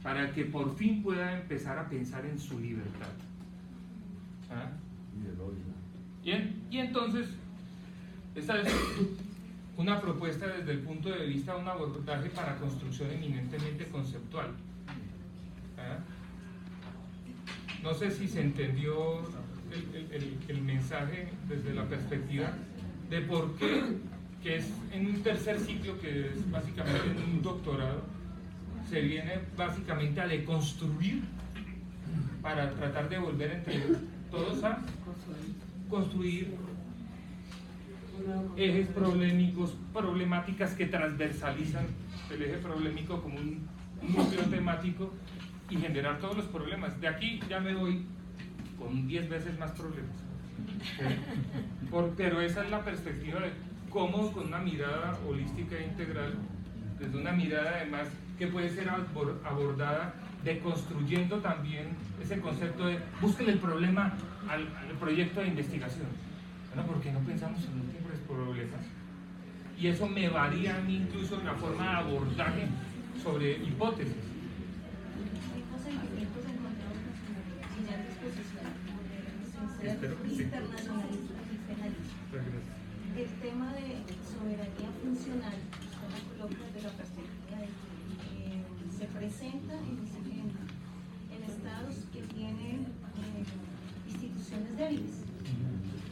para que por fin pueda empezar a pensar en su libertad. ¿Ah? Y el odio. Y entonces, esta es una propuesta desde el punto de vista de un abordaje para construcción eminentemente conceptual. ¿Ah? No sé si se entendió el mensaje desde la perspectiva de por qué, que es en un tercer ciclo, que es básicamente en un doctorado, se viene básicamente a deconstruir para tratar de volver entre todos a construir ejes problemáticos, problemáticas que transversalizan el eje problemático como un núcleo temático y generar todos los problemas. De aquí ya me voy con 10 veces más problemas. Pero esa es la perspectiva de cómo con una mirada holística e integral, desde una mirada además que puede ser abordada deconstruyendo también ese concepto de busquen el problema al proyecto de investigación. Bueno, ¿por qué no pensamos en múltiples problemas? Y eso me varía a mí incluso en la forma de abordaje sobre hipótesis. Internacionalistas y penalistas. El tema de soberanía funcional, usted lo coloca desde la perspectiva de que se presenta en estados que tienen instituciones débiles.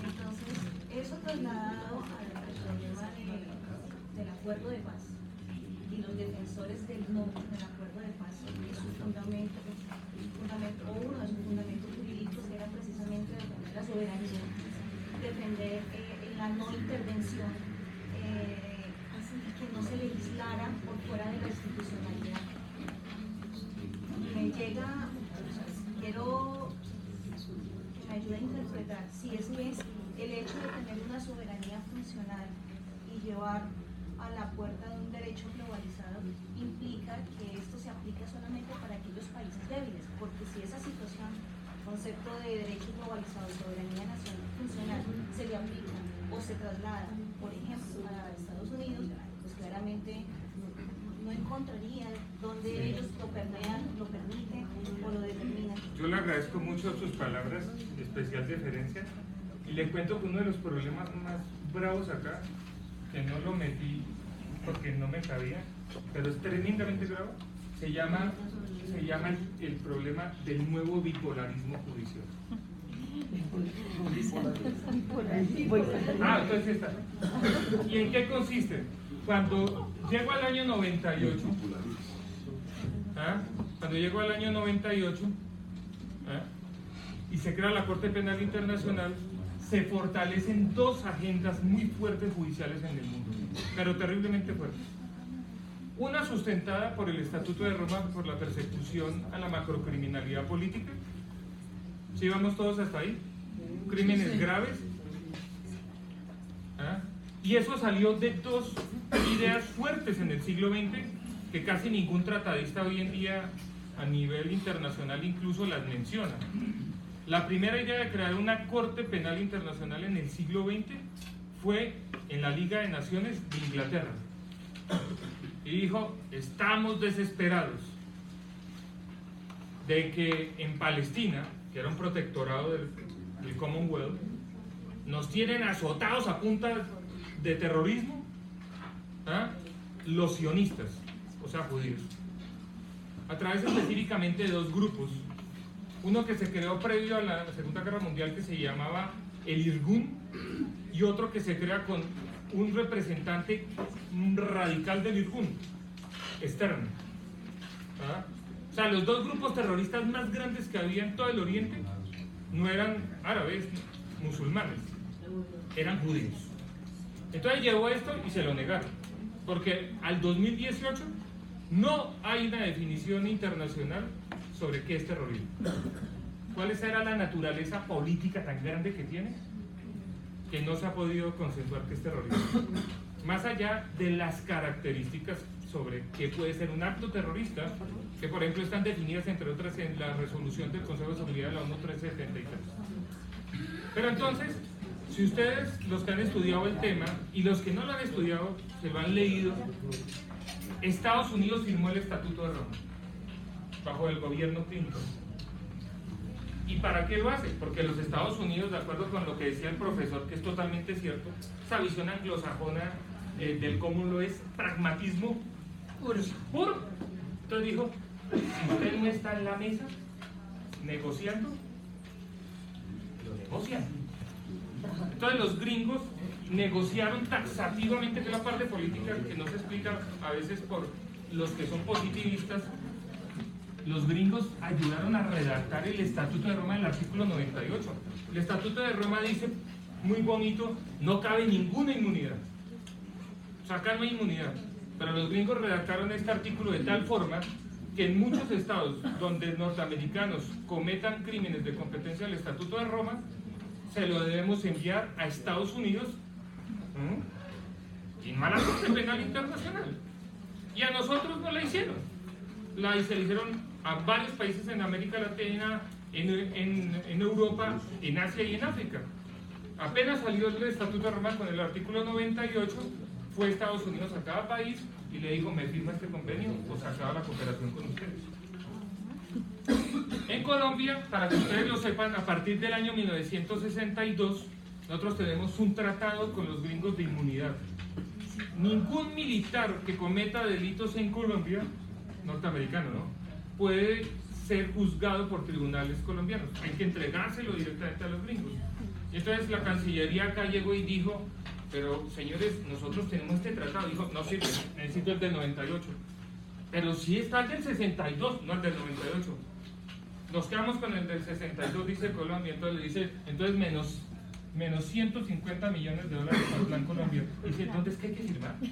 Entonces, eso trasladado al problema del acuerdo de paz y los defensores del no del acuerdo de paz, que su fundamento, o uno de sus fundamentos jurídicos era precisamente defender la soberanía, defender la no intervención, y que no se legislara por fuera de la institucionalidad. Me llega, quiero que me ayude a interpretar si eso es el hecho de tener una soberanía funcional y llevar a la puerta de un derecho globalizado implica que esto se aplica solamente para aquellos países débiles, porque si esa situación, concepto de derecho globalizado, soberanía nacional funcional, se le aplica o se traslada, por ejemplo, a Estados Unidos, pues claramente no encontraría donde ellos lo permean, lo permiten o lo determinan. Yo le agradezco mucho sus palabras de especial deferencia y le cuento que uno de los problemas más bravos acá, que no lo metí porque no me cabía, pero es tremendamente bravo, se llama el problema del nuevo bipolarismo judicial. Entonces está. ¿Y en qué consiste? Cuando llego al año 98, y se crea la Corte Penal Internacional, se fortalecen dos agendas muy fuertes judiciales en el mundo, pero terriblemente fuertes. Una sustentada por el Estatuto de Roma por la persecución a la macrocriminalidad política. ¿Sí vamos todos hasta ahí? Crímenes graves. Y eso salió de dos ideas fuertes en el siglo XX que casi ningún tratadista hoy en día a nivel internacional incluso las menciona. La primera idea de crear una Corte Penal Internacional en el siglo XX fue en la Liga de Naciones de Inglaterra. Y dijo, estamos desesperados de que en Palestina, que era un protectorado del Commonwealth, nos tienen azotados a punta de terrorismo, los sionistas, o sea, judíos, a través específicamente de dos grupos. Uno que se creó previo a la Segunda Guerra Mundial, que se llamaba el Irgun, y otro que se crea con un representante radical del Irgun, Stern. O sea, los dos grupos terroristas más grandes que había en todo el Oriente no eran árabes, musulmanes, eran judíos. Entonces llevó esto y se lo negaron, porque al 2018 no hay una definición internacional sobre qué es terrorismo. ¿Cuál será la naturaleza política tan grande que tiene? Que no se ha podido consensuar qué es terrorismo. más allá de las características sobre qué puede ser un acto terrorista, que por ejemplo están definidas entre otras en la resolución del Consejo de Seguridad de la ONU 373. Pero entonces, si ustedes, los que han estudiado el tema y los que no lo han estudiado, se lo han leído, Estados Unidos firmó el Estatuto de Roma bajo el gobierno Clinton. ¿Y para qué lo hace? Porque los Estados Unidos, de acuerdo con lo que decía el profesor, que es totalmente cierto, esa visión anglosajona del cómulo es pragmatismo puro. Entonces dijo, si usted no está en la mesa negociando, lo negocian. Entonces los gringos negociaron taxativamente, que es la parte política que no se explica a veces por los que son positivistas. Los gringos ayudaron a redactar el Estatuto de Roma en el artículo 98. El Estatuto de Roma dice, muy bonito, no cabe ninguna inmunidad. O sea, acá no hay inmunidad. Pero los gringos redactaron este artículo de tal forma que en muchos estados donde norteamericanos cometan crímenes de competencia del Estatuto de Roma, se lo debemos enviar a Estados Unidos en mala Corte Penal Internacional. Y a nosotros no la hicieron. Se le hicieron a varios países en América Latina, en Europa, en Asia y en África. Apenas salió el Estatuto de Roma con el artículo 98, fue Estados Unidos a cada país y le dijo, me firma este convenio o se acaba la cooperación con ustedes. En Colombia, para que ustedes lo sepan, a partir del año 1962, nosotros tenemos un tratado con los gringos de inmunidad. Ningún militar que cometa delitos en Colombia, norteamericano, ¿no?, puede ser juzgado por tribunales colombianos. Hay que entregárselo directamente a los gringos. Y entonces la Cancillería acá llegó y dijo, pero señores, nosotros tenemos este tratado. Dijo, no sirve, necesito el del 98. Pero sí está el del 62, no el del 98. Nos quedamos con el del 62, dice Colombia. Entonces le dice, entonces menos 150 millones de dólares para el plan Colombia. Dice, entonces, ¿qué hay que firmar? ¿Sí?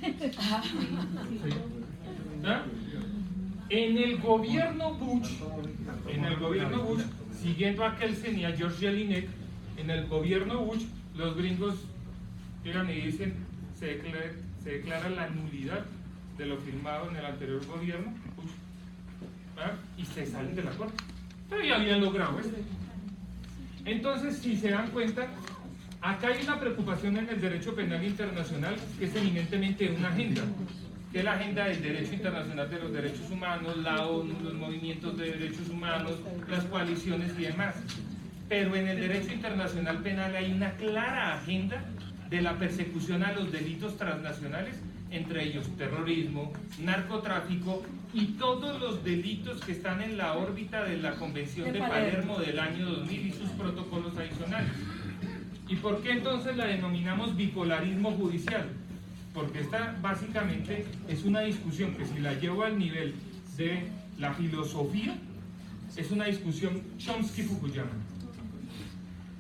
¿Ah? En el gobierno Bush, siguiendo a Kelsen y a George Jelinek, en el gobierno Bush, los gringos llegan y dicen, se declara la nulidad de lo firmado en el anterior gobierno Bush, ¿verdad? Y se salen de la corte. Pero ya habían logrado esto. Entonces, si se dan cuenta, acá hay una preocupación en el derecho penal internacional que es eminentemente una agenda, que es la agenda del derecho internacional de los derechos humanos, la ONU, los movimientos de derechos humanos, las coaliciones y demás. Pero en el derecho internacional penal hay una clara agenda de la persecución a los delitos transnacionales, entre ellos terrorismo, narcotráfico y todos los delitos que están en la órbita de la Convención de Palermo del año 2000 y sus protocolos adicionales. ¿Y por qué entonces la denominamos bipolarismo judicial? Porque esta básicamente es una discusión que, si la llevo al nivel de la filosofía, es una discusión Chomsky-Fukuyama.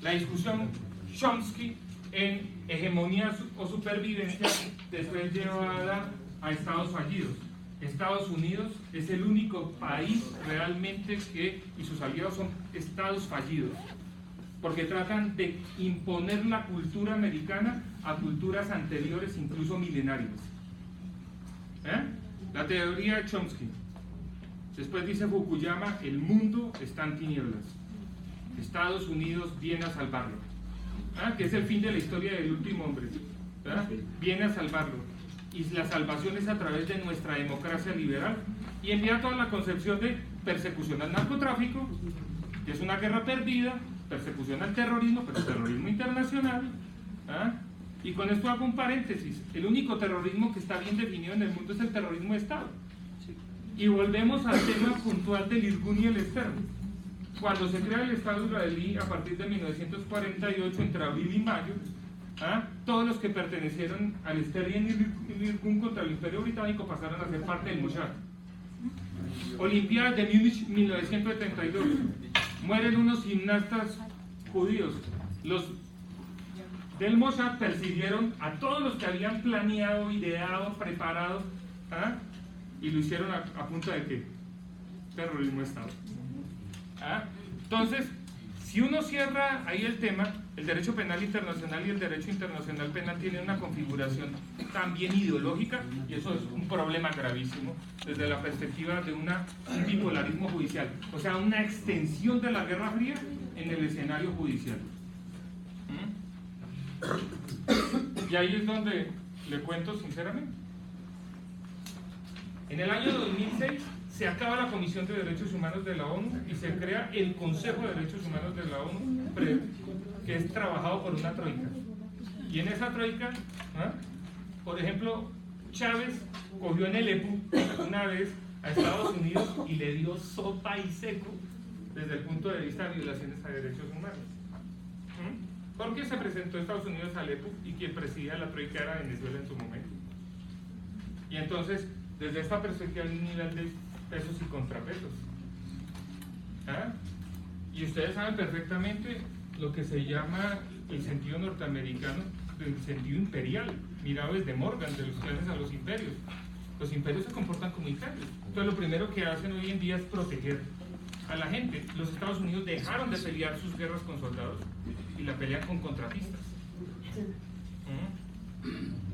La discusión Chomsky en hegemonía o supervivencia, después llevada a estados fallidos. Estados Unidos es el único país realmente que, y sus aliados son estados fallidos, porque tratan de imponer la cultura americana a culturas anteriores, incluso milenarias. La teoría de Chomsky. Después dice Fukuyama, el mundo está en tinieblas. Estados Unidos viene a salvarlo. Que es el fin de la historia del último hombre. Viene a salvarlo. Y la salvación es a través de nuestra democracia liberal. Y envía toda la concepción de persecución al narcotráfico, que es una guerra perdida, persecución al terrorismo, pero terrorismo internacional. Y con esto hago un paréntesis. El único terrorismo que está bien definido en el mundo es el terrorismo de Estado. Y volvemos al tema puntual del Irgun y el Stern. Cuando se crea el Estado israelí a partir de 1948, entre abril y mayo, todos los que pertenecieron al Stern y el Irgun contra el Imperio Británico pasaron a ser parte del Mossad. Olimpiadas de Múnich 1972. Mueren unos gimnastas judíos. Los del Mossad persiguieron a todos los que habían planeado, ideado, preparado, y lo hicieron a punta de ¿qué? Terrorismo de Estado. Entonces, Si uno cierra ahí el tema, el derecho penal internacional y el derecho internacional penal tienen una configuración también ideológica, y eso es un problema gravísimo desde la perspectiva de un bipolarismo judicial, o sea, una extensión de la Guerra Fría en el escenario judicial. Y ahí es donde le cuento sinceramente. En el año 2006 se acaba la Comisión de Derechos Humanos de la ONU y se crea el Consejo de Derechos Humanos de la ONU, que es trabajado por una troika. Y en esa troika, por ejemplo, Chávez cogió en el EPU una vez a Estados Unidos y le dio sopa y seco desde el punto de vista de violaciones a derechos humanos. Porque se presentó Estados Unidos al EPU y quien presidía la troika era Venezuela en su momento. Y entonces, desde esta perspectiva hay un nivel de pesos y contrapesos. Y ustedes saben perfectamente lo que se llama el sentido norteamericano del sentido imperial, mirado desde Morgan, de los clanes a los imperios. Los imperios se comportan como imperios. Entonces lo primero que hacen hoy en día es proteger a la gente. Los Estados Unidos dejaron de pelear sus guerras con soldados y la pelean con contratistas,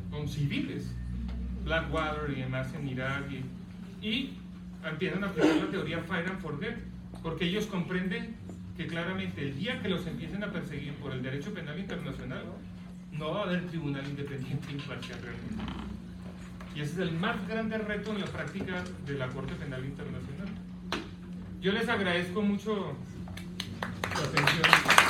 con civiles, Blackwater y demás en Irak, y empiezan a aplicar la teoría Fire and Forget, porque ellos comprenden que claramente el día que los empiecen a perseguir por el derecho penal internacional, no va a haber tribunal independiente imparcial realmente. Y ese es el más grande reto en la práctica de la Corte Penal Internacional. Yo les agradezco mucho su atención.